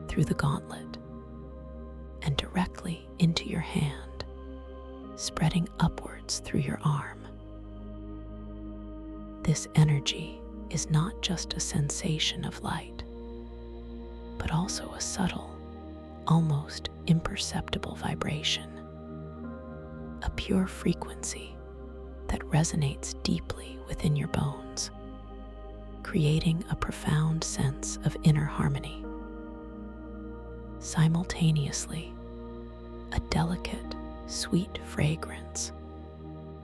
S1: through the gauntlet and directly into your hand, spreading upwards through your arm. This energy is not just a sensation of light, but also a subtle, almost imperceptible vibration, a pure frequency that resonates deeply within your bones, creating a profound sense of inner harmony. Simultaneously, a delicate, sweet fragrance,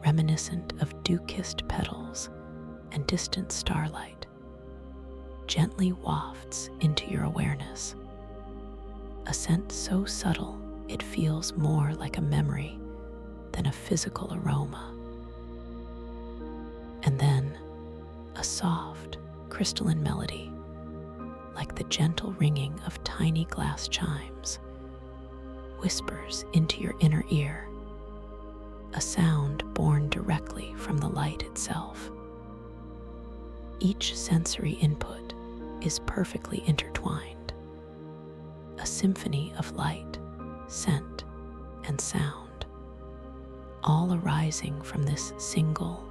S1: reminiscent of dew-kissed petals and distant starlight, gently wafts into your awareness. A scent so subtle it feels more like a memory than a physical aroma. And then, a soft, crystalline melody, like the gentle ringing of tiny glass chimes, whispers into your inner ear, a sound born directly from the light itself. Each sensory input is perfectly intertwined, a symphony of light, scent, and sound, all arising from this single,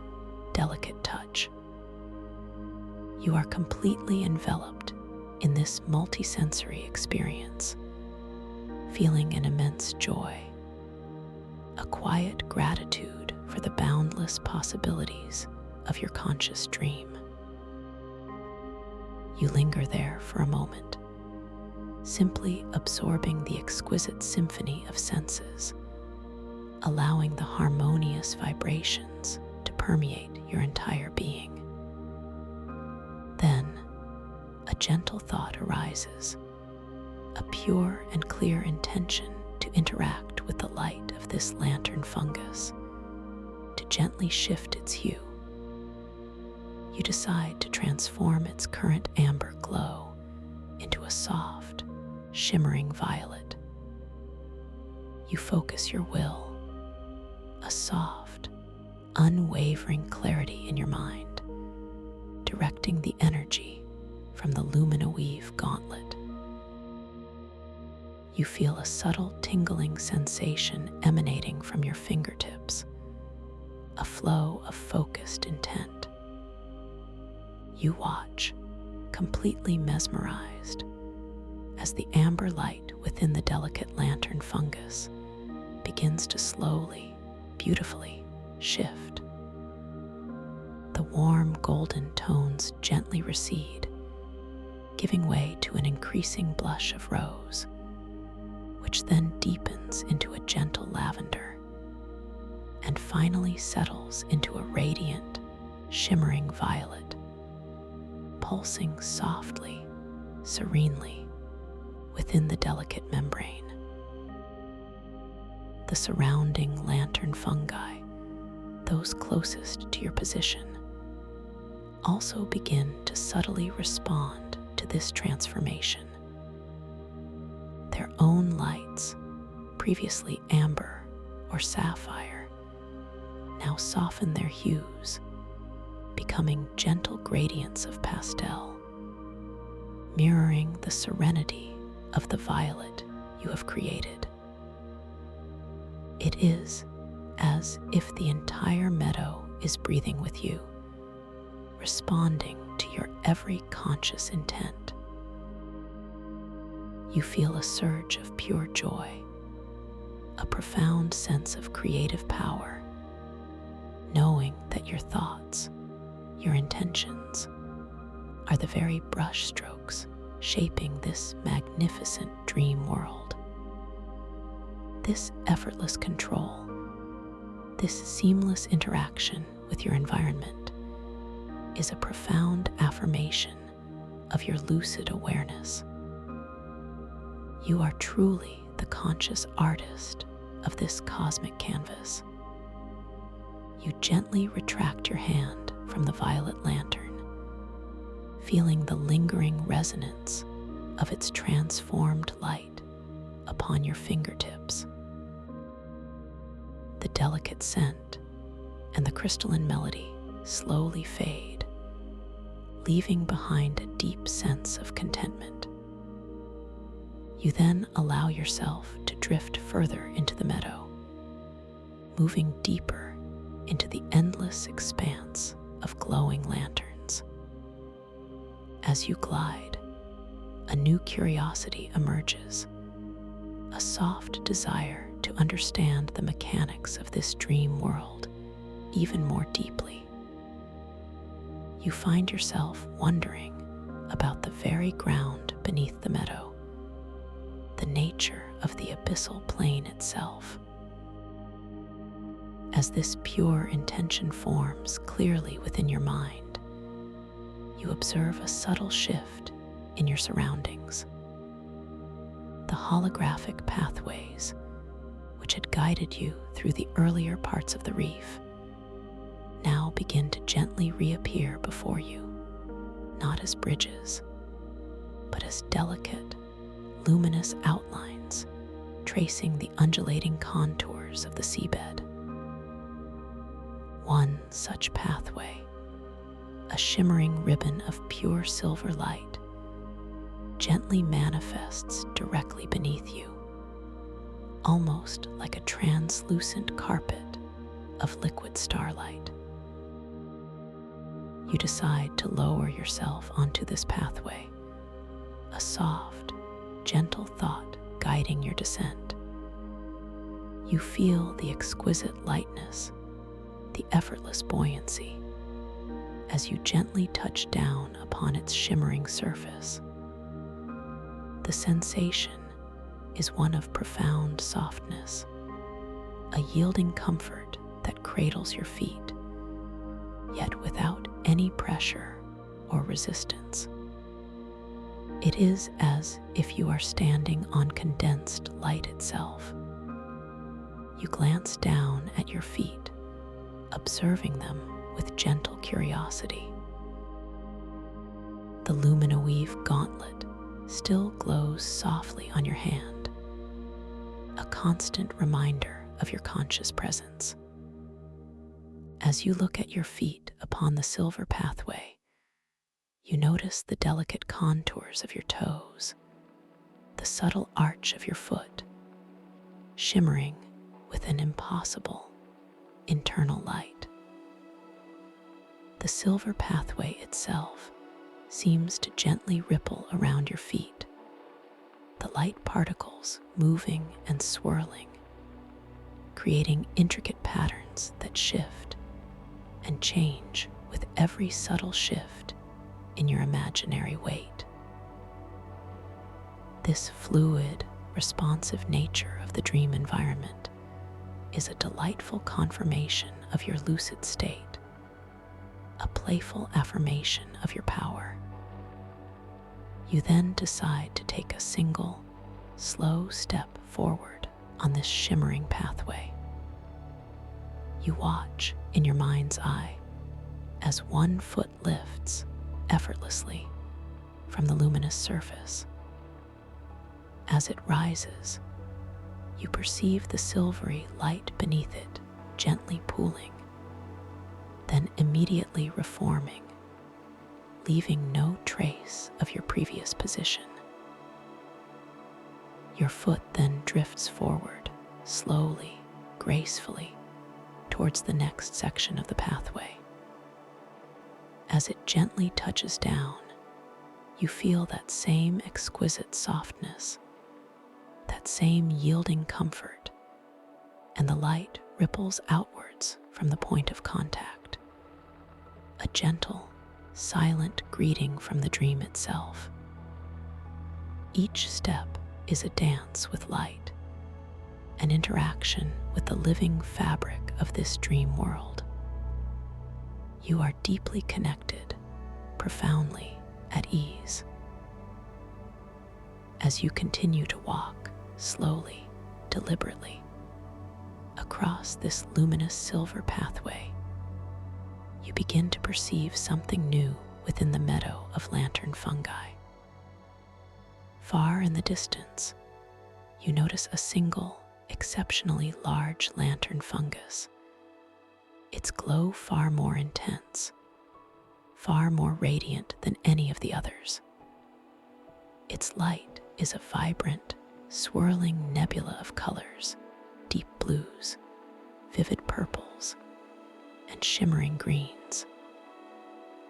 S1: delicate touch. You are completely enveloped in this multisensory experience, feeling an immense joy, a quiet gratitude for the boundless possibilities of your conscious dream. You linger there for a moment, simply absorbing the exquisite symphony of senses, allowing the harmonious vibrations to permeate your entire being. Then, a gentle thought arises, a pure and clear intention to interact with the light of this lantern fungus, to gently shift its hue. You decide to transform its current amber glow into a soft, shimmering violet. You focus your will, a soft, unwavering clarity in your mind, directing the energy from the Luminoweave gauntlet. You feel a subtle tingling sensation emanating from your fingertips, a flow of focused intent. You watch, completely mesmerized, as the amber light within the delicate lantern fungus begins to slowly, beautifully shift. The warm golden tones gently recede, giving way to an increasing blush of rose, which then deepens into a gentle lavender, and finally settles into a radiant, shimmering violet, pulsing softly, serenely, within the delicate membrane. The surrounding lantern fungi, those closest to your position, also begin to subtly respond to this transformation. Their own lights, previously amber or sapphire, now soften their hues, becoming gentle gradients of pastel, mirroring the serenity of the violet you have created. It is as if the entire meadow is breathing with you, responding to your every conscious intent. You feel a surge of pure joy, a profound sense of creative power, knowing that your thoughts, your intentions, are the very brushstrokes shaping this magnificent dream world. This effortless control, this seamless interaction with your environment, is a profound affirmation of your lucid awareness. You are truly the conscious artist of this cosmic canvas. You gently retract your hand from the violet lantern, feeling the lingering resonance of its transformed light upon your fingertips. The delicate scent and the crystalline melody slowly fade, leaving behind a deep sense of contentment. You then allow yourself to drift further into the meadow, moving deeper into the endless expanse of glowing lanterns. As you glide, a new curiosity emerges, a soft desire to understand the mechanics of this dream world even more deeply. You find yourself wondering about the very ground beneath the meadow, the nature of the abyssal plane itself. As this pure intention forms clearly within your mind, you observe a subtle shift in your surroundings. The holographic pathways, which had guided you through the earlier parts of the reef, now begin to gently reappear before you, not as bridges, but as delicate, luminous outlines tracing the undulating contours of the seabed. One such pathway, a shimmering ribbon of pure silver light, gently manifests directly beneath you, almost like a translucent carpet of liquid starlight. You decide to lower yourself onto this pathway, a soft, gentle thought guiding your descent. You feel the exquisite lightness, the effortless buoyancy, as you gently touch down upon its shimmering surface. The sensation is one of profound softness, a yielding comfort that cradles your feet, yet without any pressure or resistance. It is as if you are standing on condensed light itself. You glance down at your feet, observing them with gentle curiosity. The luminoweave gauntlet still glows softly on your hand, a constant reminder of your conscious presence. As you look at your feet upon the silver pathway, you notice the delicate contours of your toes, the subtle arch of your foot, shimmering with an impossible internal light. The silver pathway itself seems to gently ripple around your feet, the light particles moving and swirling, creating intricate patterns that shift and change with every subtle shift in your imaginary weight. This fluid, responsive nature of the dream environment is a delightful confirmation of your lucid state, a playful affirmation of your power. You then decide to take a single, slow step forward on this shimmering pathway. You watch in your mind's eye as one foot lifts effortlessly from the luminous surface. As it rises, You perceive the silvery light beneath it, gently pooling, then immediately reforming, leaving no trace of your previous position. Your foot then drifts forward, slowly, gracefully, towards the next section of the pathway. As it gently touches down, you feel that same exquisite softness, that same yielding comfort, and the light ripples outwards from the point of contact. A gentle, silent greeting from the dream itself. Each step is a dance with light, an interaction with the living fabric of this dream world. You are deeply connected, profoundly at ease. As you continue to walk slowly, deliberately, across this luminous silver pathway, you begin to perceive something new within the meadow of lantern fungi. Far in the distance, you notice a single, exceptionally large lantern fungus. Its glow far more intense, far more radiant than any of the others. Its light is a vibrant, swirling nebula of colors, deep blues, vivid purples, and shimmering greens,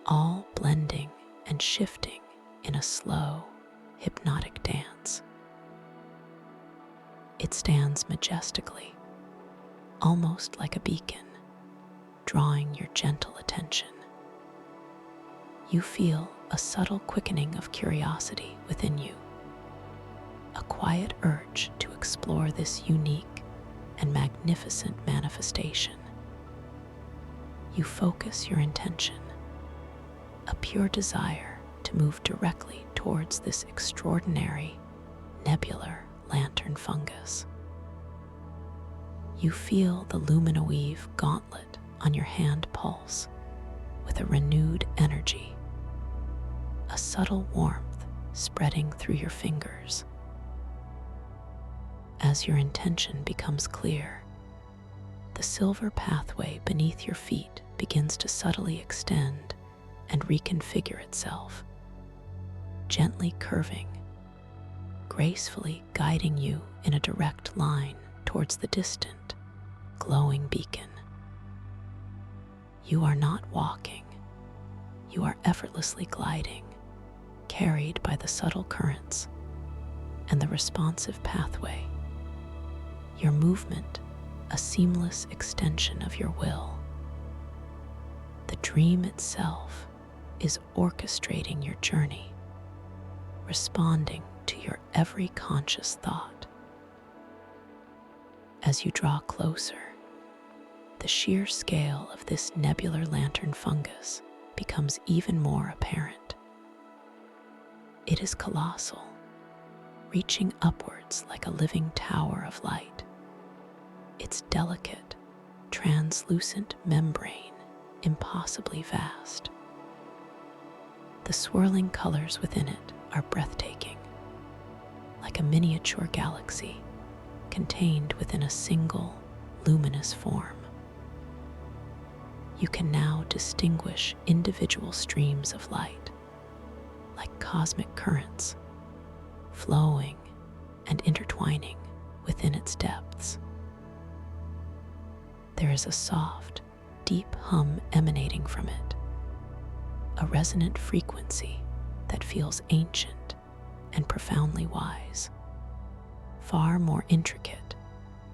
S1: all blending and shifting in a slow, hypnotic dance. It stands majestically, almost like a beacon, drawing your gentle attention. You feel a subtle quickening of curiosity within you, a quiet urge to explore this unique and magnificent manifestation. You focus your intention, a pure desire to move directly towards this extraordinary, nebular lantern fungus. You feel the luminoweave gauntlet on your hand pulse with a renewed energy, a subtle warmth spreading through your fingers. As your intention becomes clear, the silver pathway beneath your feet begins to subtly extend and reconfigure itself, gently curving, gracefully guiding you in a direct line towards the distant, glowing beacon. You are not walking, you are effortlessly gliding, carried by the subtle currents and the responsive pathway. Your movement, a seamless extension of your will. The dream itself is orchestrating your journey, responding to your every conscious thought. As you draw closer, the sheer scale of this nebular lantern fungus becomes even more apparent. It is colossal, reaching upwards like a living tower of light, its delicate, translucent membrane impossibly vast. The swirling colors within it are breathtaking, like a miniature galaxy contained within a single luminous form. You can now distinguish individual streams of light, like cosmic currents, flowing and intertwining within its depths. There is a soft, deep hum emanating from it, a resonant frequency that feels ancient and profoundly wise, far more intricate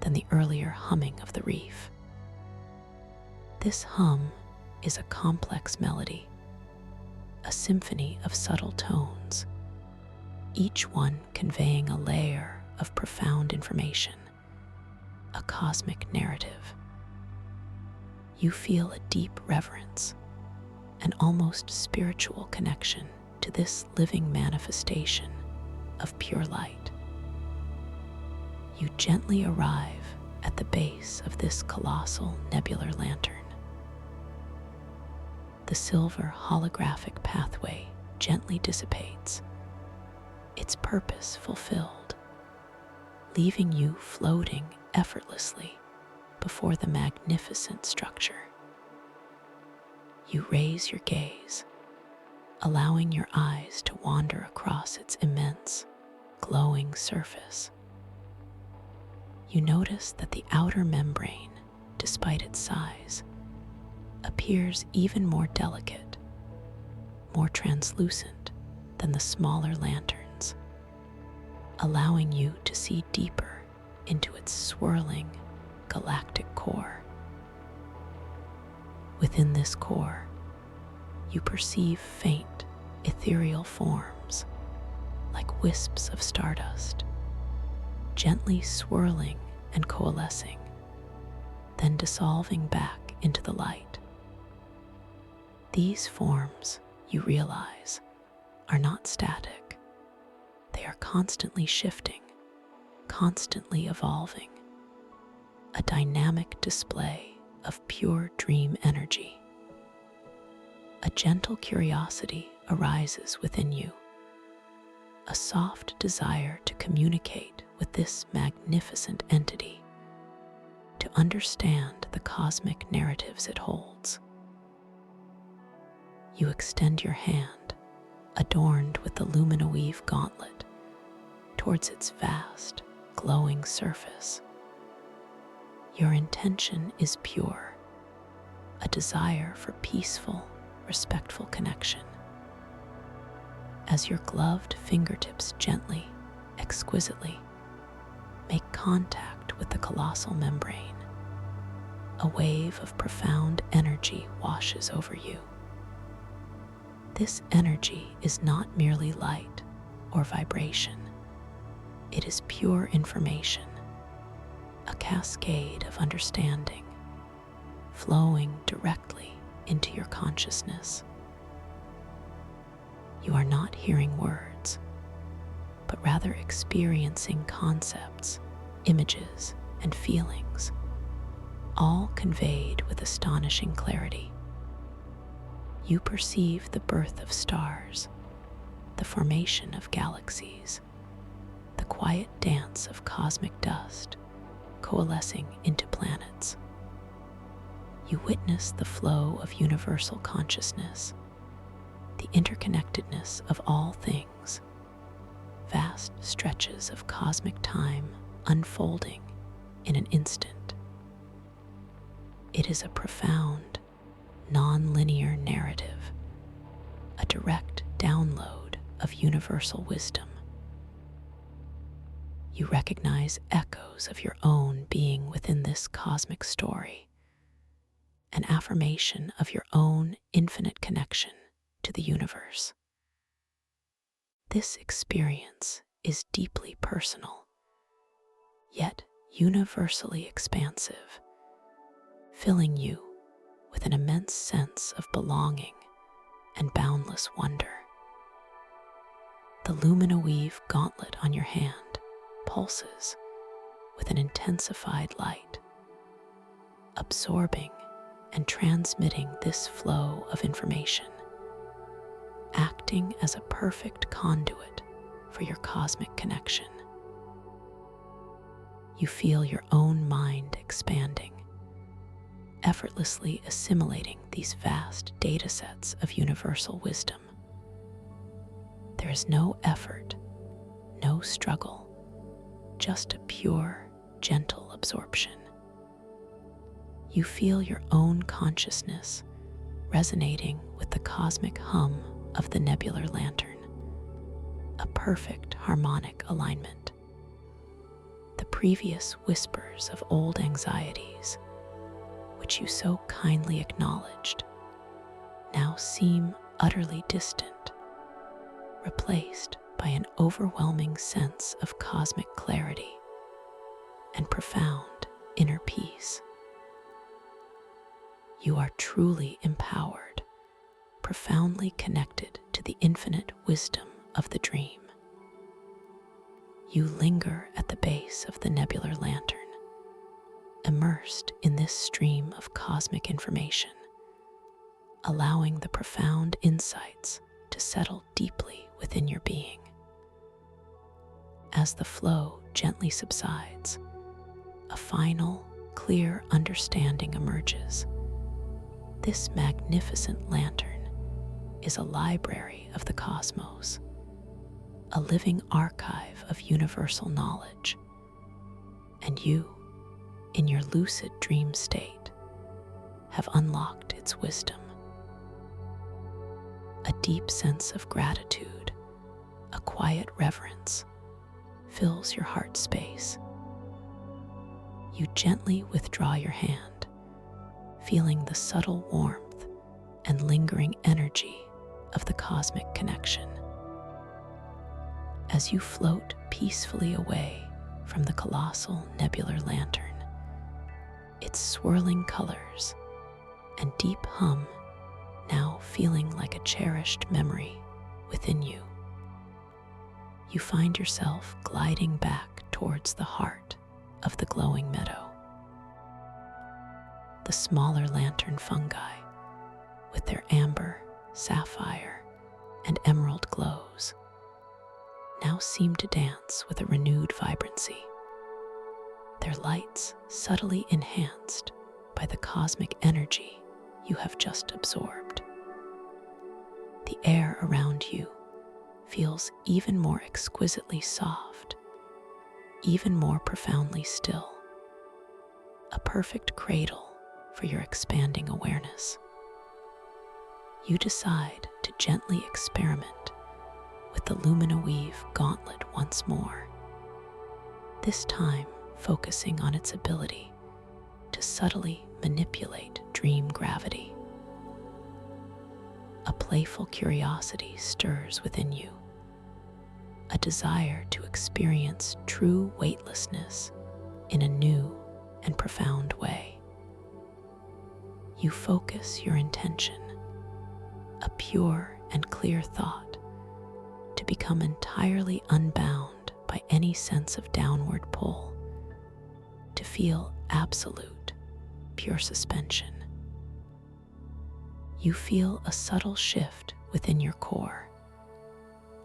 S1: than the earlier humming of the reef. This hum is a complex melody, a symphony of subtle tones, each one conveying a layer of profound information, a cosmic narrative. You feel a deep reverence, an almost spiritual connection to this living manifestation of pure light. You gently arrive at the base of this colossal nebular lantern. The silver holographic pathway gently dissipates, its purpose fulfilled, leaving you floating effortlessly before the magnificent structure. You raise your gaze, allowing your eyes to wander across its immense, glowing surface. You notice that the outer membrane, despite its size, appears even more delicate, more translucent than the smaller lanterns, allowing you to see deeper into its swirling galactic core. Within this core, you perceive faint, ethereal forms like wisps of stardust, gently swirling and coalescing, then dissolving back into the light. These forms, you realize, are not static. They are constantly shifting, constantly evolving, a dynamic display of pure dream energy. A gentle curiosity arises within you, a soft desire to communicate with this magnificent entity, to understand the cosmic narratives it holds. You extend your hand, adorned with the Luminoweave gauntlet, towards its vast, glowing surface. Your intention is pure, a desire for peaceful, respectful connection. As your gloved fingertips gently, exquisitely, make contact with the colossal membrane, a wave of profound energy washes over you. This energy is not merely light or vibration. It is pure information, a cascade of understanding, flowing directly into your consciousness. You are not hearing words, but rather experiencing concepts, images, and feelings, all conveyed with astonishing clarity. You perceive the birth of stars, the formation of galaxies, the quiet dance of cosmic dust coalescing into planets. You witness the flow of universal consciousness, the interconnectedness of all things, vast stretches of cosmic time unfolding in an instant. It is a profound, non-linear narrative, a direct download of universal wisdom. You recognize echoes of your own being within this cosmic story, an affirmation of your own infinite connection to the universe. This experience is deeply personal, yet universally expansive, filling you with an immense sense of belonging and boundless wonder. The Luminoweave gauntlet on your hand pulses with an intensified light, absorbing and transmitting this flow of information, acting as a perfect conduit for your cosmic connection. You feel your own mind expanding, effortlessly assimilating these vast data sets of universal wisdom. There is no effort, no struggle, just a pure, gentle absorption. You feel your own consciousness resonating with the cosmic hum of the nebular lantern, a perfect harmonic alignment. The previous whispers of old anxieties, which you so kindly acknowledged, now seem utterly distant, replaced by an overwhelming sense of cosmic clarity and profound inner peace. You are truly empowered, profoundly connected to the infinite wisdom of the dream. You linger at the base of the nebular lantern, immersed in this stream of cosmic information, allowing the profound insights to settle deeply within your being. As the flow gently subsides, a final, clear understanding emerges. This magnificent lantern is a library of the cosmos, a living archive of universal knowledge. And you, in your lucid dream state, have unlocked its wisdom. A deep sense of gratitude, a quiet reverence, fills your heart space. You gently withdraw your hand, feeling the subtle warmth and lingering energy of the cosmic connection. As you float peacefully away from the colossal nebular lantern, its swirling colors and deep hum now feeling like a cherished memory within you, you find yourself gliding back towards the heart of the glowing meadow. The smaller lantern fungi, with their amber, sapphire, and emerald glows, now seem to dance with a renewed vibrancy, their lights subtly enhanced by the cosmic energy you have just absorbed. The air around you feels even more exquisitely soft, even more profoundly still, a perfect cradle for your expanding awareness. You decide to gently experiment with the Lumina Weave gauntlet once more, this time focusing on its ability to subtly manipulate dream gravity. A playful curiosity stirs within you, a desire to experience true weightlessness in a new and profound way. You focus your intention, a pure and clear thought, to become entirely unbound by any sense of downward pull, to feel absolute, pure suspension. You feel a subtle shift within your core,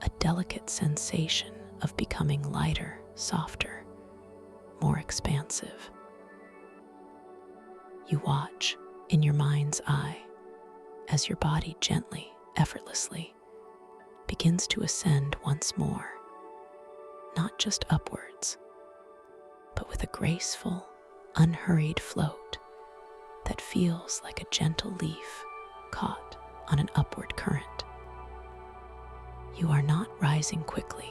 S1: a delicate sensation of becoming lighter, softer, more expansive. You watch in your mind's eye as your body gently, effortlessly begins to ascend once more, not just upwards, but with a graceful, unhurried float that feels like a gentle leaf caught on an upward current. You are not rising quickly,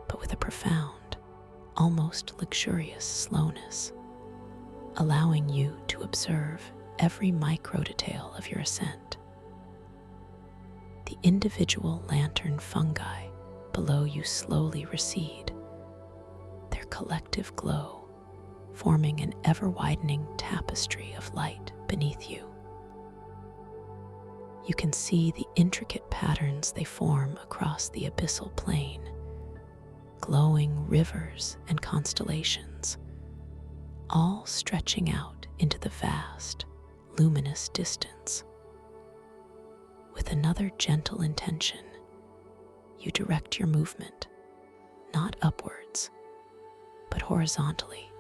S1: but with a profound, almost luxurious slowness, allowing you to observe every micro detail of your ascent. The individual lantern fungi below you slowly recede, their collective glow forming an ever-widening tapestry of light beneath you. You can see the intricate patterns they form across the abyssal plain, glowing rivers and constellations, all stretching out into the vast, luminous distance. With another gentle intention, you direct your movement, not upwards, but horizontally,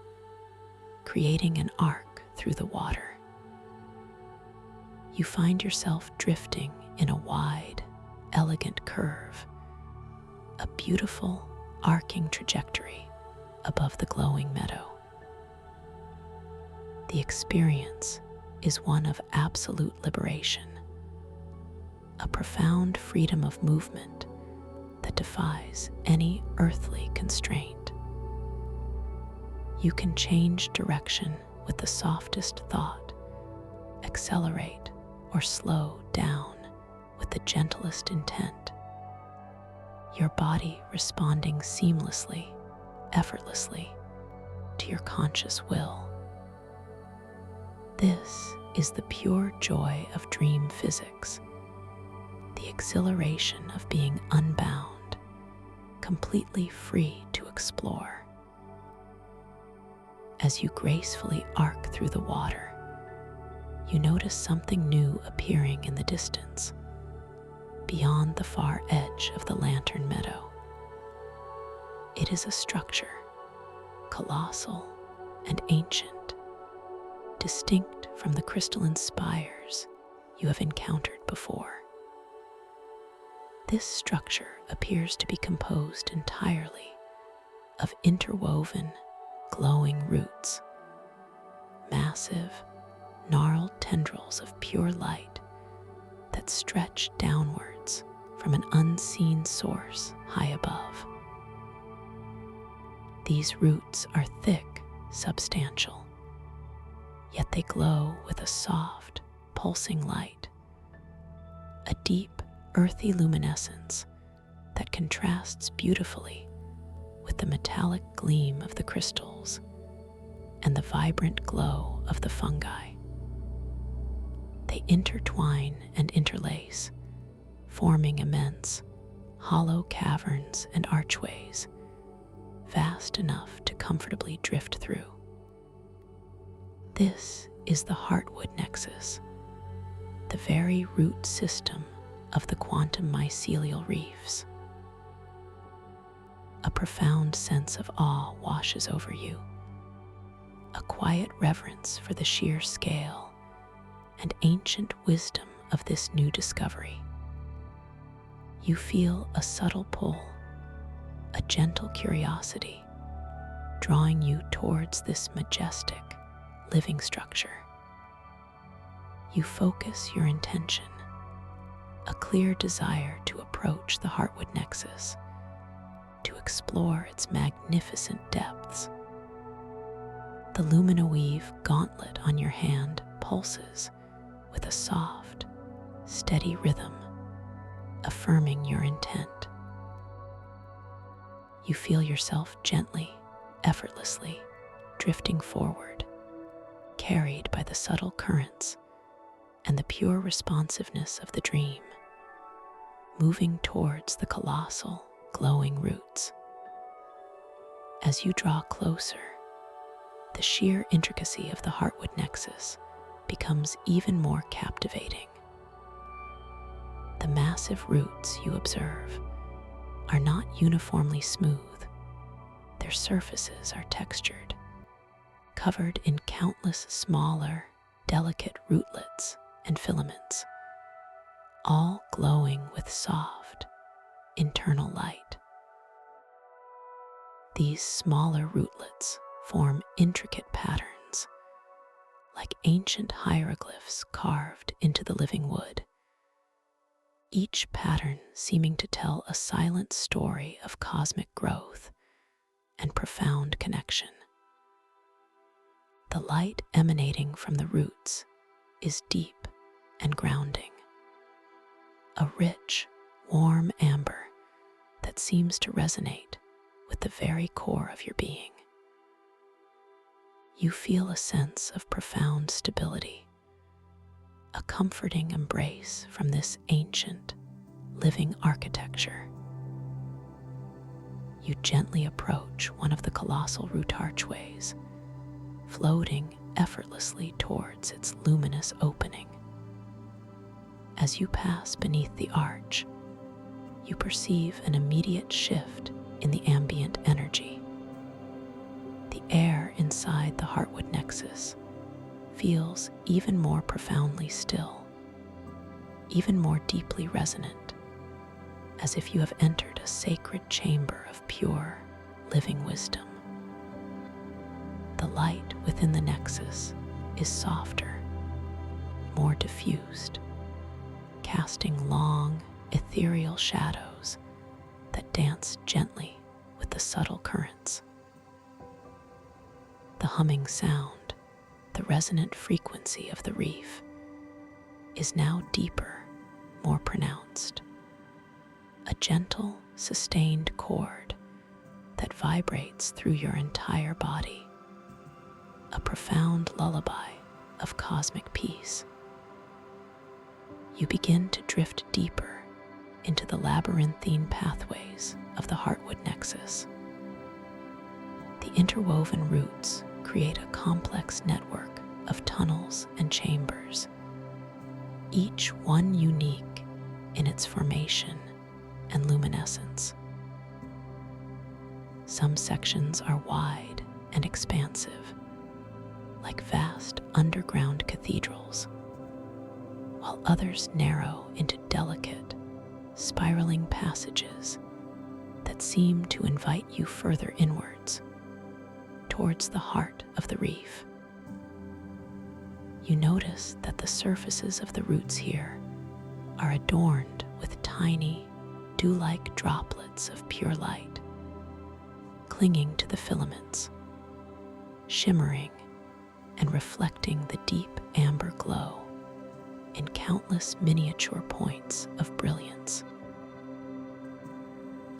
S1: creating an arc through the water. You find yourself drifting in a wide, elegant curve, a beautiful, arcing trajectory above the glowing meadow. The experience is one of absolute liberation, a profound freedom of movement that defies any earthly constraint. You can change direction with the softest thought, accelerate or slow down with the gentlest intent, your body responding seamlessly, effortlessly to your conscious will. This is the pure joy of dream physics, the exhilaration of being unbound, completely free to explore. As you gracefully arc through the water, you notice something new appearing in the distance, beyond the far edge of the lantern meadow. It is a structure, colossal and ancient, distinct from the crystalline spires you have encountered before. This structure appears to be composed entirely of interwoven, glowing roots, massive, gnarled tendrils of pure light that stretch downwards from an unseen source high above. These roots are thick, substantial, yet they glow with a soft, pulsing light, a deep, earthy luminescence that contrasts beautifully with the metallic gleam of the crystals and the vibrant glow of the fungi. They intertwine and interlace, forming immense, hollow caverns and archways, vast enough to comfortably drift through. This is the heartwood nexus, the very root system of the quantum mycelial reefs. A profound sense of awe washes over you, a quiet reverence for the sheer scale and ancient wisdom of this new discovery. You feel a subtle pull, a gentle curiosity, drawing you towards this majestic, living structure. You focus your intention, a clear desire to approach the heartwood nexus, to explore its magnificent depths. The luminoweave gauntlet on your hand pulses with a soft, steady rhythm, affirming your intent. You feel yourself gently, effortlessly, drifting forward, carried by the subtle currents and the pure responsiveness of the dream, moving towards the colossal, glowing roots. As you draw closer, the sheer intricacy of the heartwood nexus becomes even more captivating. The massive roots you observe are not uniformly smooth. Their surfaces are textured, covered in countless smaller, delicate rootlets and filaments, all glowing with soft, internal light. These smaller rootlets form intricate patterns, like ancient hieroglyphs carved into the living wood, each pattern seeming to tell a silent story of cosmic growth and profound connection. The light emanating from the roots is deep and grounding, a rich, warm amber that seems to resonate with the very core of your being. You feel a sense of profound stability, a comforting embrace from this ancient, living architecture. You gently approach one of the colossal root archways, floating effortlessly towards its luminous opening. As you pass beneath the arch, you perceive an immediate shift in the ambient energy. The air inside the heartwood nexus feels even more profoundly still, even more deeply resonant, as if you have entered a sacred chamber of pure, living wisdom. The light within the nexus is softer, more diffused, casting long, ethereal shadows that dance gently with the subtle currents. The humming sound, the resonant frequency of the reef, is now deeper, more pronounced. A gentle, sustained chord that vibrates through your entire body, a profound lullaby of cosmic peace. You begin to drift deeper into the labyrinthine pathways of the heartwood nexus. The interwoven roots create a complex network of tunnels and chambers, each one unique in its formation and luminescence. Some sections are wide and expansive, like vast underground cathedrals, while others narrow into delicate, spiraling passages that seem to invite you further inwards, towards the heart of the reef. You notice that the surfaces of the roots here are adorned with tiny, dew-like droplets of pure light, clinging to the filaments, shimmering and reflecting the deep amber glow in countless miniature points of brilliance.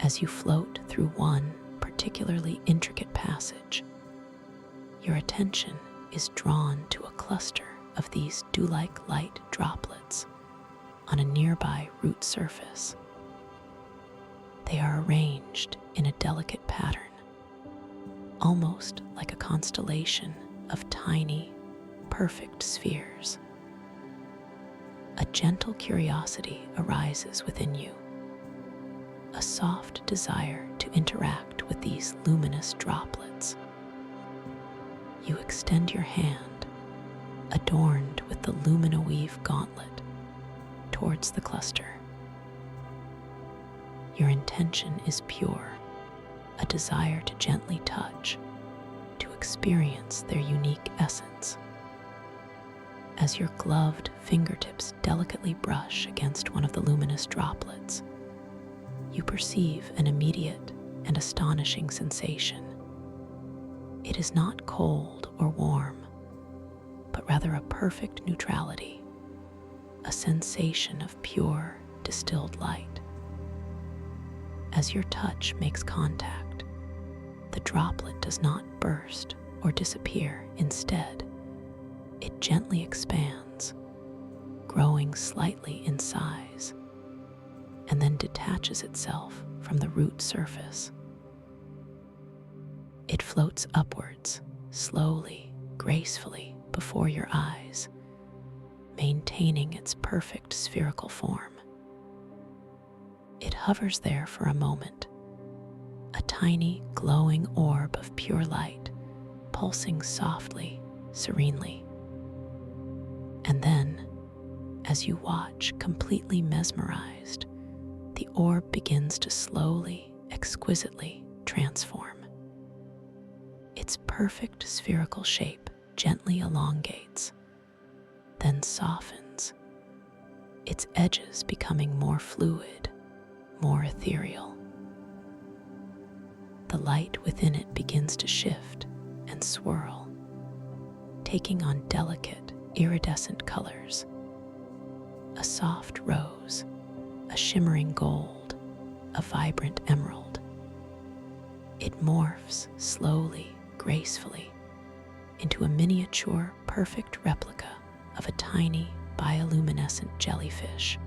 S1: As you float through one particularly intricate passage, your attention is drawn to a cluster of these dew-like light droplets on a nearby root surface. They are arranged in a delicate pattern, almost like a constellation of tiny, perfect spheres. A gentle curiosity arises within you, a soft desire to interact with these luminous droplets. You extend your hand, adorned with the luminoweave gauntlet, towards the cluster. Your intention is pure, a desire to gently touch, to experience their unique essence. As your gloved fingertips delicately brush against one of the luminous droplets, you perceive an immediate and astonishing sensation. It is not cold or warm, but rather a perfect neutrality, a sensation of pure, distilled light. As your touch makes contact, the droplet does not burst or disappear. Instead, it gently expands, growing slightly in size, and then detaches itself from the root surface. It floats upwards, slowly, gracefully, before your eyes, maintaining its perfect spherical form. It hovers there for a moment, a tiny, glowing orb of pure light, pulsing softly, serenely. And then, as you watch, completely mesmerized, the orb begins to slowly, exquisitely transform. Its perfect spherical shape gently elongates, then softens, its edges becoming more fluid, more ethereal. The light within it begins to shift and swirl, taking on delicate, iridescent colors: a soft rose, a shimmering gold, a vibrant emerald. It morphs slowly, gracefully, into a miniature, perfect replica of a tiny, bioluminescent jellyfish,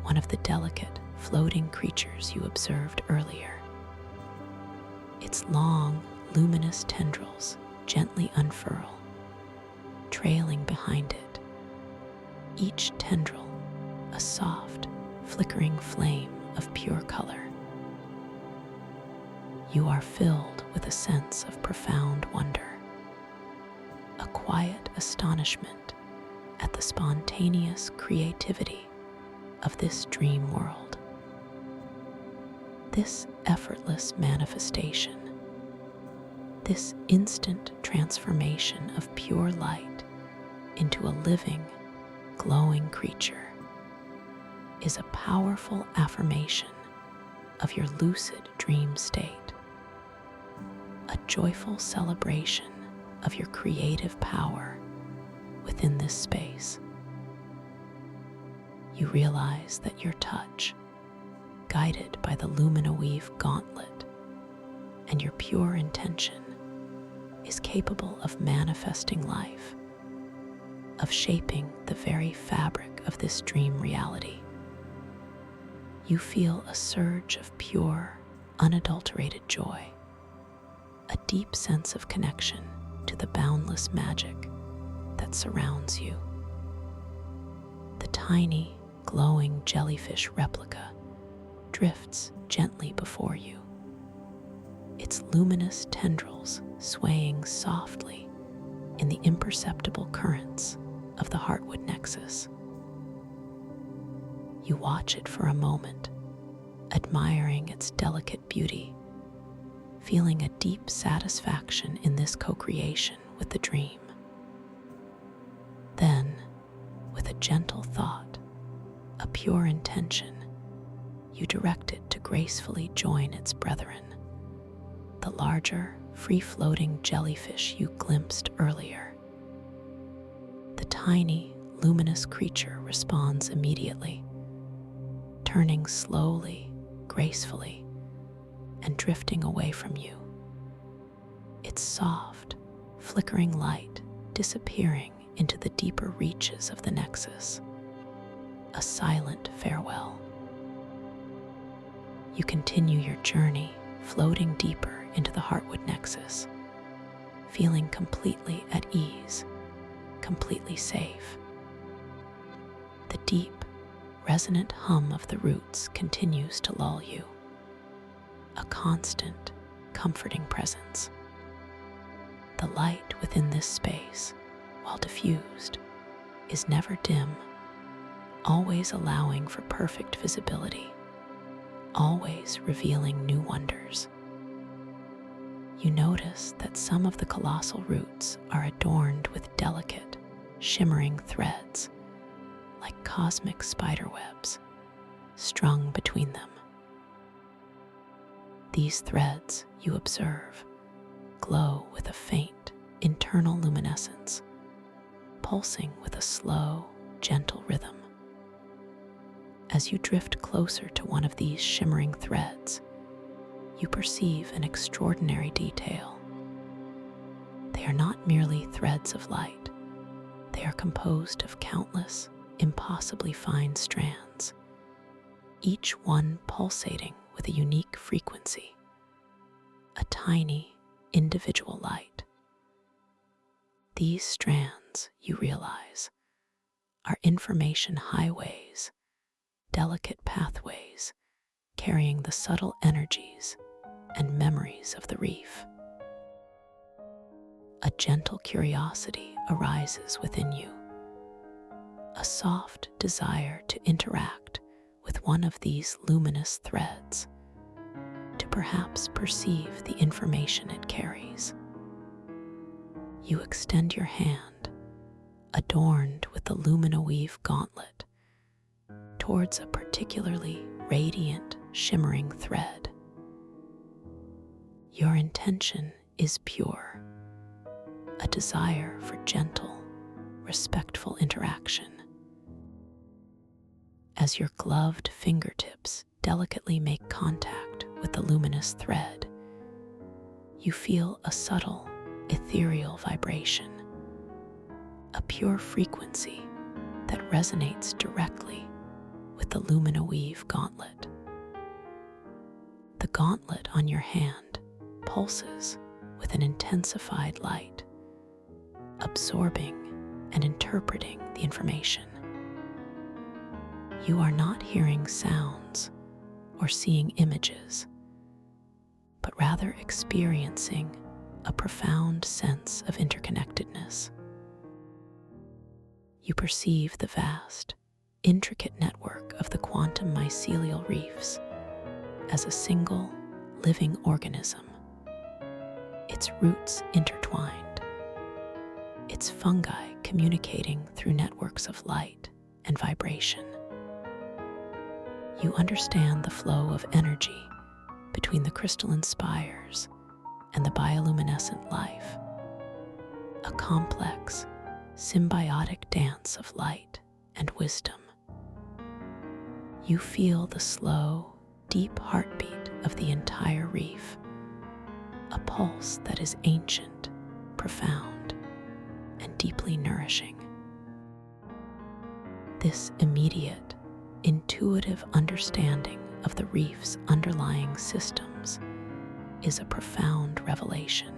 S1: one of the delicate, floating creatures you observed earlier. Its long, luminous tendrils gently unfurl, trailing behind it, each tendril a soft, flickering flame of pure color. You are filled with a sense of profound wonder, a quiet astonishment at the spontaneous creativity of this dream world. This effortless manifestation, this instant transformation of pure light into a living, glowing creature, is a powerful affirmation of your lucid dream state, a joyful celebration of your creative power within this space. You realize that your touch, guided by the luminoweave gauntlet, and your pure intention, is capable of manifesting life, of shaping the very fabric of this dream reality. You feel a surge of pure, unadulterated joy, a deep sense of connection to the boundless magic that surrounds you. The tiny, glowing jellyfish replica drifts gently before you, its luminous tendrils swaying softly in the imperceptible currents of the heartwood nexus. You watch it for a moment, admiring its delicate beauty, feeling a deep satisfaction in this co-creation with the dream. Then, with a gentle thought, a pure intention, you direct it to gracefully join its brethren, the larger, free-floating jellyfish you glimpsed earlier. The tiny, luminous creature responds immediately, turning slowly, gracefully, and drifting away from you, its soft, flickering light disappearing into the deeper reaches of the nexus, a silent farewell. You continue your journey, floating deeper into the heartwood nexus, feeling completely at ease, completely safe. The deep, resonant hum of the roots continues to lull you, a constant, comforting presence. The light within this space, while diffused, is never dim, always allowing for perfect visibility, always revealing new wonders. You notice that some of the colossal roots are adorned with delicate, shimmering threads, like cosmic spiderwebs, strung between them. These threads, you observe, glow with a faint, internal luminescence, pulsing with a slow, gentle rhythm. As you drift closer to one of these shimmering threads, you perceive an extraordinary detail. They are not merely threads of light. They are composed of countless, impossibly fine strands, each one pulsating with a unique frequency, a tiny, individual light. These strands, you realize, are information highways, delicate pathways carrying the subtle energies and memories of the reef. A gentle curiosity arises within you, a soft desire to interact with one of these luminous threads, to perhaps perceive the information it carries. You extend your hand, adorned with the luminoweave gauntlet, towards a particularly radiant, shimmering thread. Your intention is pure, a desire for gentle, respectful interaction. As your gloved fingertips delicately make contact with the luminous thread, you feel a subtle, ethereal vibration, a pure frequency that resonates directly with the luminoweave gauntlet. The gauntlet on your hand pulses with an intensified light, absorbing and interpreting the information. You are not hearing sounds or seeing images, but rather experiencing a profound sense of interconnectedness. You perceive the vast, intricate network of the quantum mycelial reefs as a single, living organism, its roots intertwined, its fungi communicating through networks of light and vibration. You understand the flow of energy between the crystalline spires and the bioluminescent life, a complex, symbiotic dance of light and wisdom. You feel the slow, deep heartbeat of the entire reef, a pulse that is ancient, profound, and deeply nourishing. This immediate, intuitive understanding of the reef's underlying systems is a profound revelation,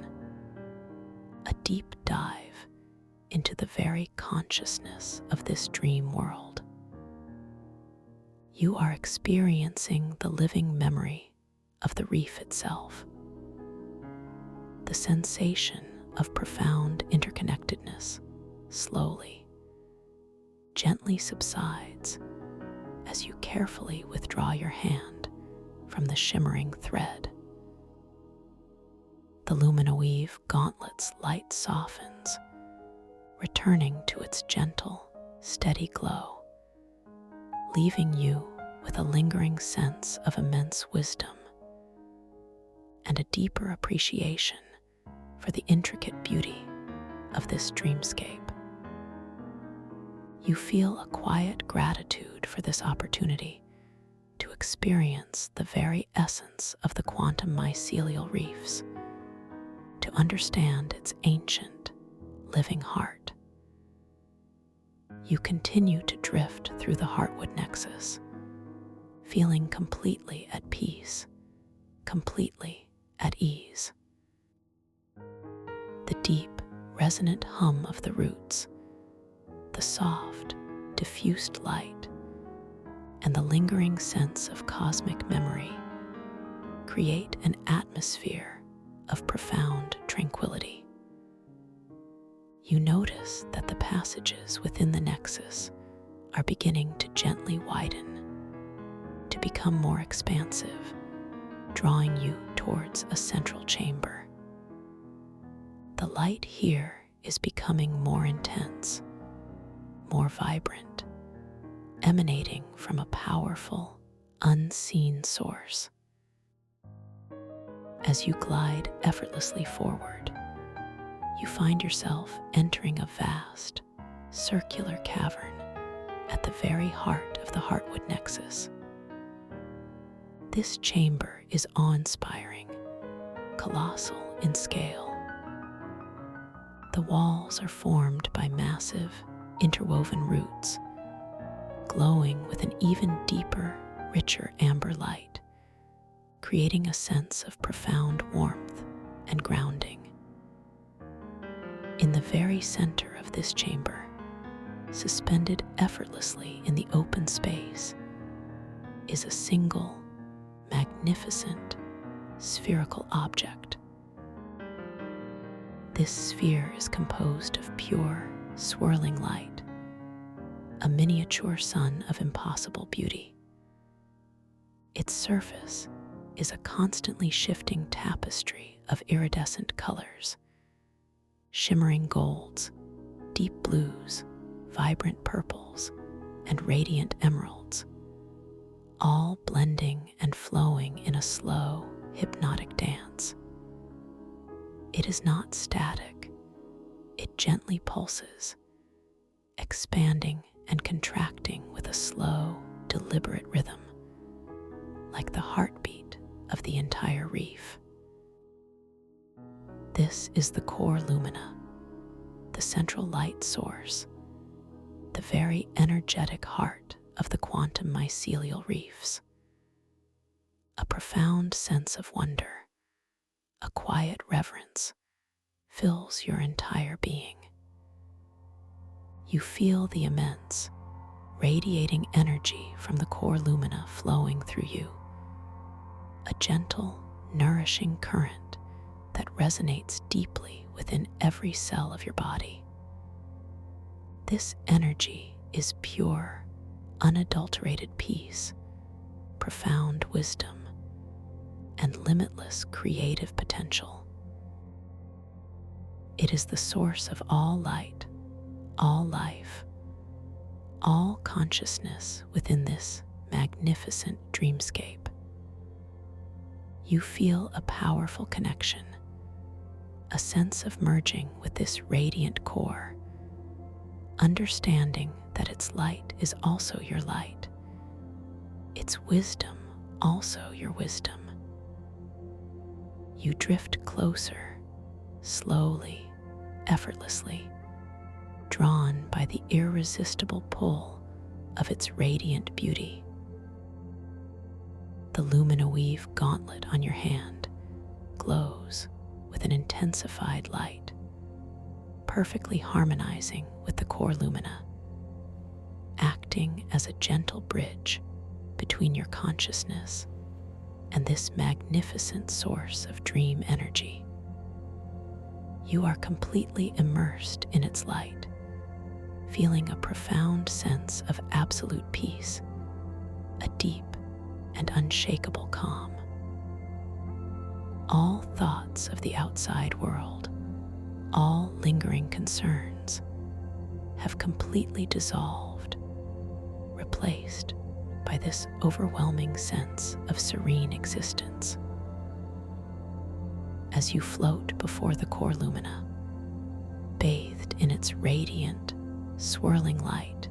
S1: a deep dive into the very consciousness of this dream world. You are experiencing the living memory of the reef itself, The sensation of profound interconnectedness slowly, gently subsides as you carefully withdraw your hand from the shimmering thread. The Lumina Weave Gauntlet's light softens, returning to its gentle, steady glow, leaving you with a lingering sense of immense wisdom and a deeper appreciation for the intricate beauty of this dreamscape. You feel a quiet gratitude for this opportunity to experience the very essence of the quantum mycelial reefs, to understand its ancient, living heart. You continue to drift through the Heartwood Nexus, feeling completely at peace, completely at ease. The deep, resonant hum of the roots, the soft, diffused light, and the lingering sense of cosmic memory create an atmosphere of profound tranquility. You notice that the passages within the Nexus are beginning to gently widen, to become more expansive, drawing you towards a central chamber. The light here is becoming more intense, more vibrant, emanating from a powerful, unseen source. As you glide effortlessly forward, you find yourself entering a vast, circular cavern at the very heart of the Heartwood Nexus. This chamber is awe-inspiring, colossal in scale. The walls are formed by massive, interwoven roots, glowing with an even deeper, richer amber light, creating a sense of profound warmth and grounding. In the very center of this chamber, suspended effortlessly in the open space, is a single, magnificent, spherical object. This sphere is composed of pure, swirling light, a miniature sun of impossible beauty. Its surface is a constantly shifting tapestry of iridescent colors, shimmering golds, deep blues, vibrant purples, and radiant emeralds, all blending and flowing in a slow, hypnotic dance. It is not static. It gently pulses, expanding and contracting with a slow, deliberate rhythm, like the heartbeat of the entire reef. This is the core lumina, the central light source, the very energetic heart of the quantum mycelial reefs. A profound sense of wonder, a quiet reverence, fills your entire being. You feel the immense, radiating energy from the core lumina flowing through you, a gentle, nourishing current that resonates deeply within every cell of your body. This energy is pure, unadulterated peace, profound wisdom, and limitless creative potential. It is the source of all light, all life, all consciousness within this magnificent dreamscape. You feel a powerful connection, a sense of merging with this radiant core, understanding that its light is also your light, its wisdom also your wisdom. You drift closer, slowly, effortlessly, drawn by the irresistible pull of its radiant beauty. The Lumina Weave Gauntlet on your hand glows with an intensified light, perfectly harmonizing with the core lumina, acting as a gentle bridge between your consciousness and this magnificent source of dream energy. You are completely immersed in its light, feeling a profound sense of absolute peace, a deep and unshakable calm. All thoughts of the outside world, all lingering concerns, have completely dissolved, replaced by this overwhelming sense of serene existence. As you float before the core lumina, bathed in its radiant, swirling light,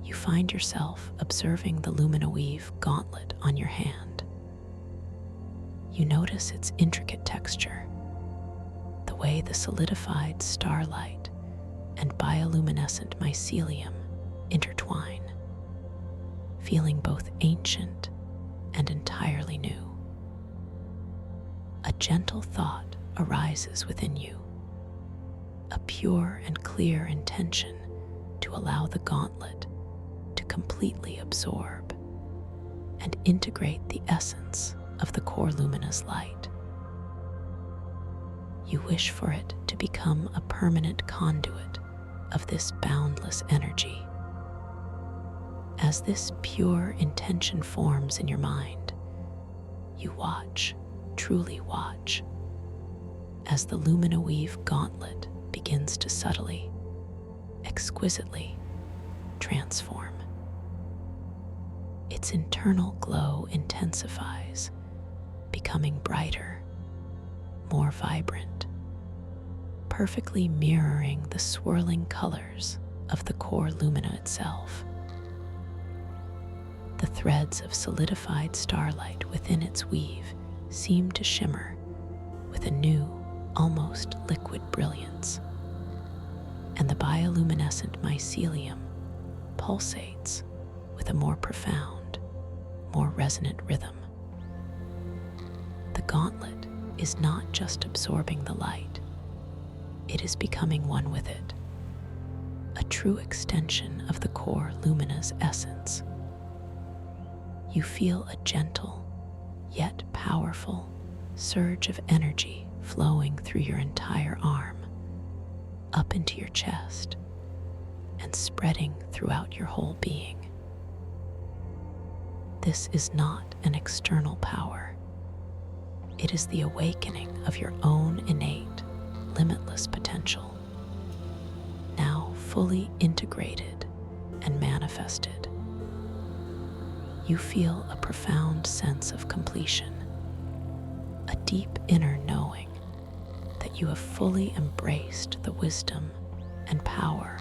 S1: you find yourself observing the lumina weave gauntlet on your hand. You notice its intricate texture, the way the solidified starlight and bioluminescent mycelium intertwine, feeling both ancient and entirely new. A gentle thought arises within you, a pure and clear intention to allow the gauntlet to completely absorb and integrate the essence of the core lumina's light. You wish for it to become a permanent conduit of this boundless energy. As this pure intention forms in your mind, you watch, truly watch, as the lumina weave gauntlet begins to subtly, exquisitely transform. Its internal glow intensifies, becoming brighter, more vibrant, perfectly mirroring the swirling colors of the core lumina itself. The threads of solidified starlight within its weave seem to shimmer with a new, almost liquid brilliance, and the bioluminescent mycelium pulsates with a more profound, more resonant rhythm. The gauntlet is not just absorbing the light, it is becoming one with it, a true extension of the core lumina's essence. You feel a gentle, yet powerful surge of energy flowing through your entire arm, up into your chest, and spreading throughout your whole being. This is not an external power. It is the awakening of your own innate, limitless potential, now fully integrated and manifested. You feel a profound sense of completion, a deep inner knowing that you have fully embraced the wisdom and power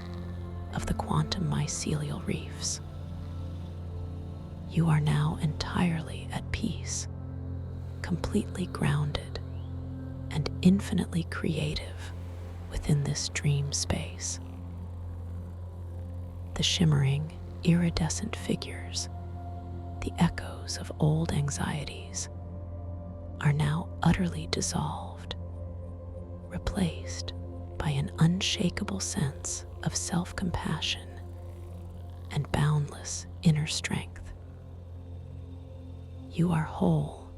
S1: of the quantum mycelial reefs. You are now entirely at peace, completely grounded, and infinitely creative within this dream space. The shimmering, iridescent figures, the echoes of old anxieties, are now utterly dissolved, replaced by an unshakable sense of self-compassion and boundless inner strength. You are whole,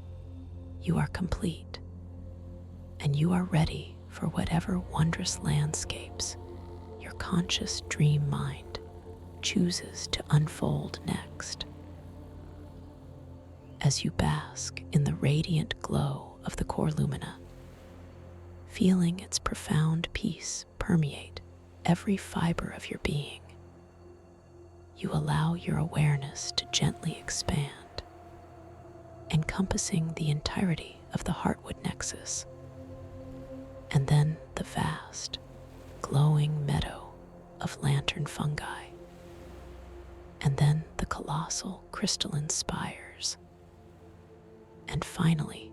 S1: you are complete, and you are ready for whatever wondrous landscapes your conscious dream mind chooses to unfold next. As you bask in the radiant glow of the core lumina, feeling its profound peace permeate every fiber of your being, you allow your awareness to gently expand, encompassing the entirety of the heartwood nexus, and then the vast, glowing meadow of lantern fungi, and then the colossal crystalline spires, and finally,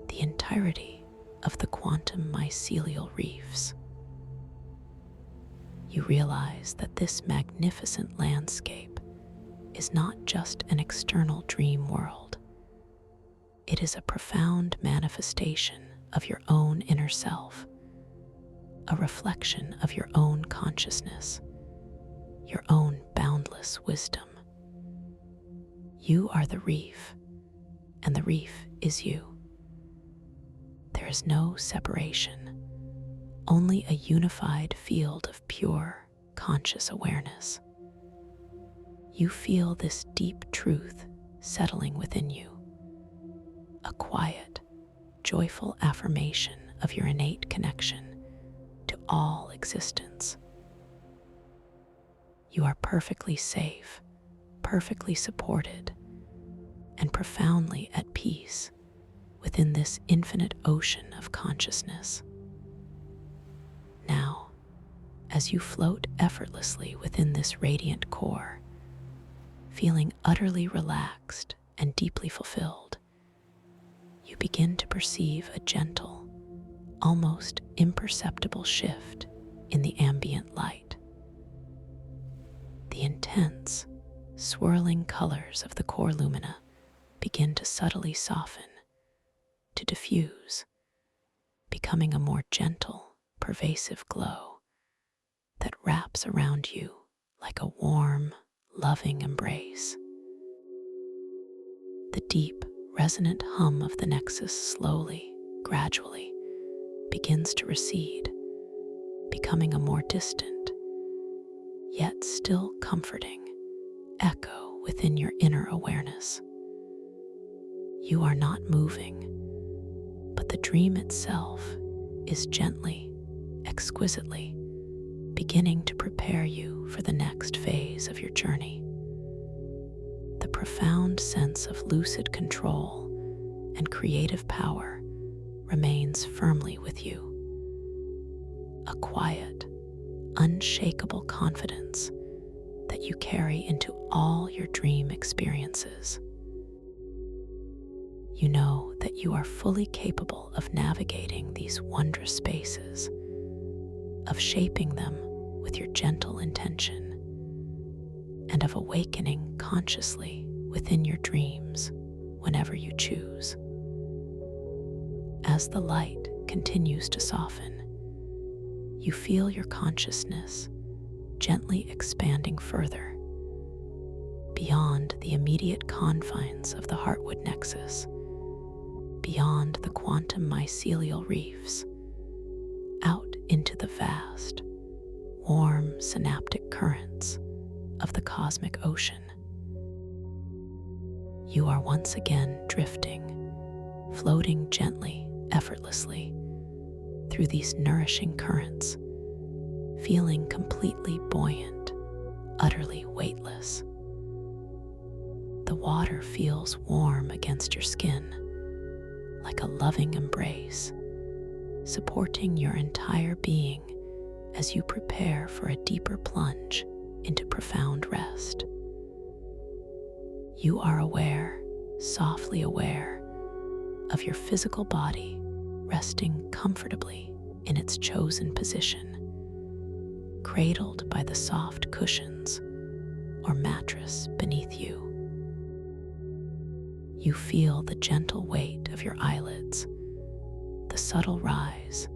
S1: the entirety of the quantum mycelial reefs. You realize that this magnificent landscape is not just an external dream world. It is a profound manifestation of your own inner self, a reflection of your own consciousness, your own boundless wisdom. You are the reef, and the reef is you. There is no separation, only a unified field of pure, conscious awareness. You feel this deep truth settling within you, a quiet, joyful affirmation of your innate connection to all existence. You are perfectly safe, perfectly supported, and profoundly at peace within this infinite ocean of consciousness. Now, as you float effortlessly within this radiant core, feeling utterly relaxed and deeply fulfilled, you begin to perceive a gentle, almost imperceptible shift in the ambient light. The intense, swirling colors of the core lumina begin to subtly soften, to diffuse, becoming a more gentle, pervasive glow that wraps around you like a warm, loving embrace. The deep, resonant hum of the nexus slowly, gradually, begins to recede, becoming a more distant, yet still comforting, echo within your inner awareness. You are not moving, but the dream itself is gently, exquisitely, beginning to prepare you for the next phase of your journey. The profound sense of lucid control and creative power remains firmly with you. A quiet, unshakable confidence that you carry into all your dream experiences. You know that you are fully capable of navigating these wondrous spaces, of shaping them with your gentle intention, and of awakening consciously within your dreams whenever you choose. As the light continues to soften, you feel your consciousness gently expanding further, beyond the immediate confines of the Heartwood Nexus, beyond the quantum mycelial reefs, out into the vast, warm synaptic currents of the cosmic ocean. You are once again drifting, floating gently, effortlessly through these nourishing currents, feeling completely buoyant, utterly weightless. The water feels warm against your skin, like a loving embrace, supporting your entire being as you prepare for a deeper plunge into profound rest. You are aware, softly aware, of your physical body resting comfortably in its chosen position, cradled by the soft cushions or mattress beneath you. You feel the gentle weight of your eyelids, the subtle rise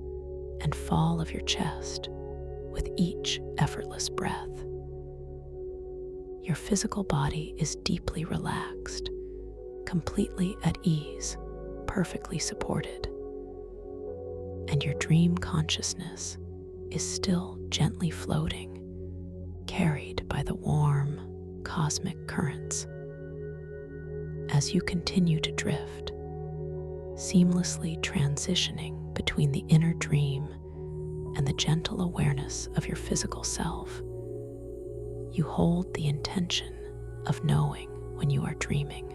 S1: and fall of your chest with each effortless breath. Your physical body is deeply relaxed, completely at ease, perfectly supported, and your dream consciousness is still gently floating, carried by the warm, cosmic currents. As you continue to drift, seamlessly transitioning between the inner dream and the gentle awareness of your physical self, you hold the intention of knowing when you are dreaming.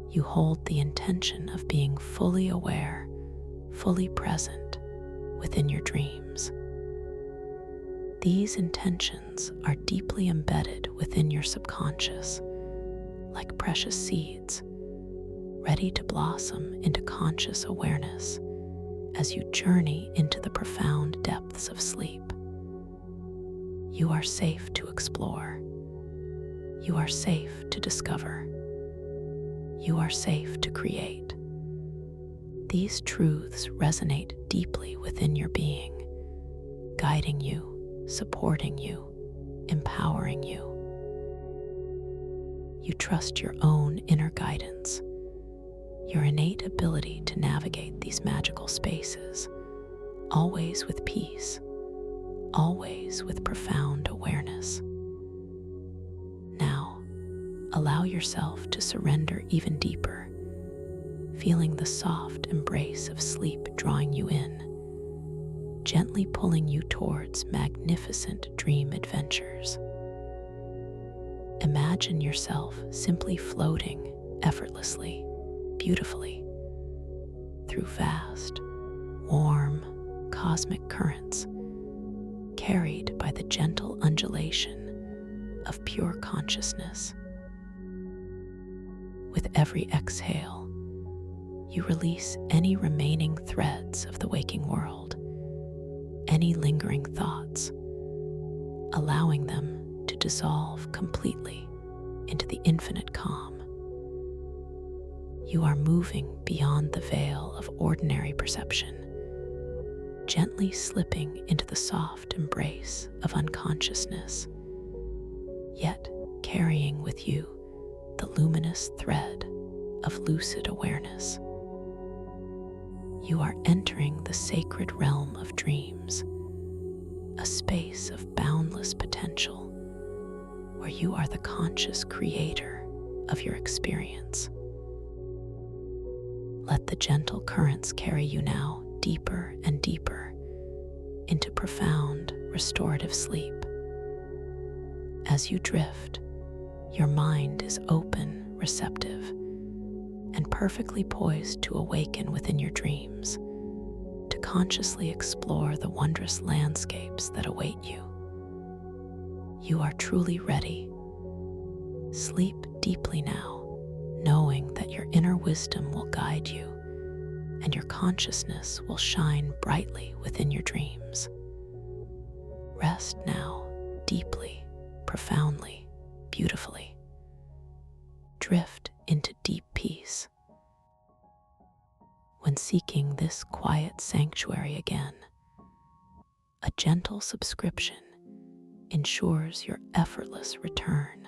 S1: You hold the intention of being fully aware, fully present within your dreams. These intentions are deeply embedded within your subconscious, like precious seeds, ready to blossom into conscious awareness as you journey into the profound depths of sleep. You are safe to explore. You are safe to discover. You are safe to create. These truths resonate deeply within your being, guiding you, supporting you, empowering you. You trust your own inner guidance, your innate ability to navigate these magical spaces always with peace, always with profound awareness. Now, allow yourself to surrender even deeper, feeling the soft embrace of sleep drawing you in, gently pulling you towards magnificent dream adventures. Imagine yourself simply floating effortlessly, beautifully, through vast, warm, cosmic currents, carried by the gentle undulation of pure consciousness. With every exhale, you release any remaining threads of the waking world, any lingering thoughts, allowing them to dissolve completely into the infinite calm. You are moving beyond the veil of ordinary perception, gently slipping into the soft embrace of unconsciousness, yet carrying with you the luminous thread of lucid awareness. You are entering the sacred realm of dreams, a space of boundless potential where you are the conscious creator of your experience. Let the gentle currents carry you now deeper and deeper into profound restorative sleep. As you drift, your mind is open, receptive, and perfectly poised to awaken within your dreams, to consciously explore the wondrous landscapes that await you. You are truly ready. Sleep deeply now, knowing that your inner wisdom will guide you and your consciousness will shine brightly within your dreams. Rest now, deeply, profoundly, beautifully. Drift into deep peace. When seeking this quiet sanctuary again, a gentle subscription ensures your effortless return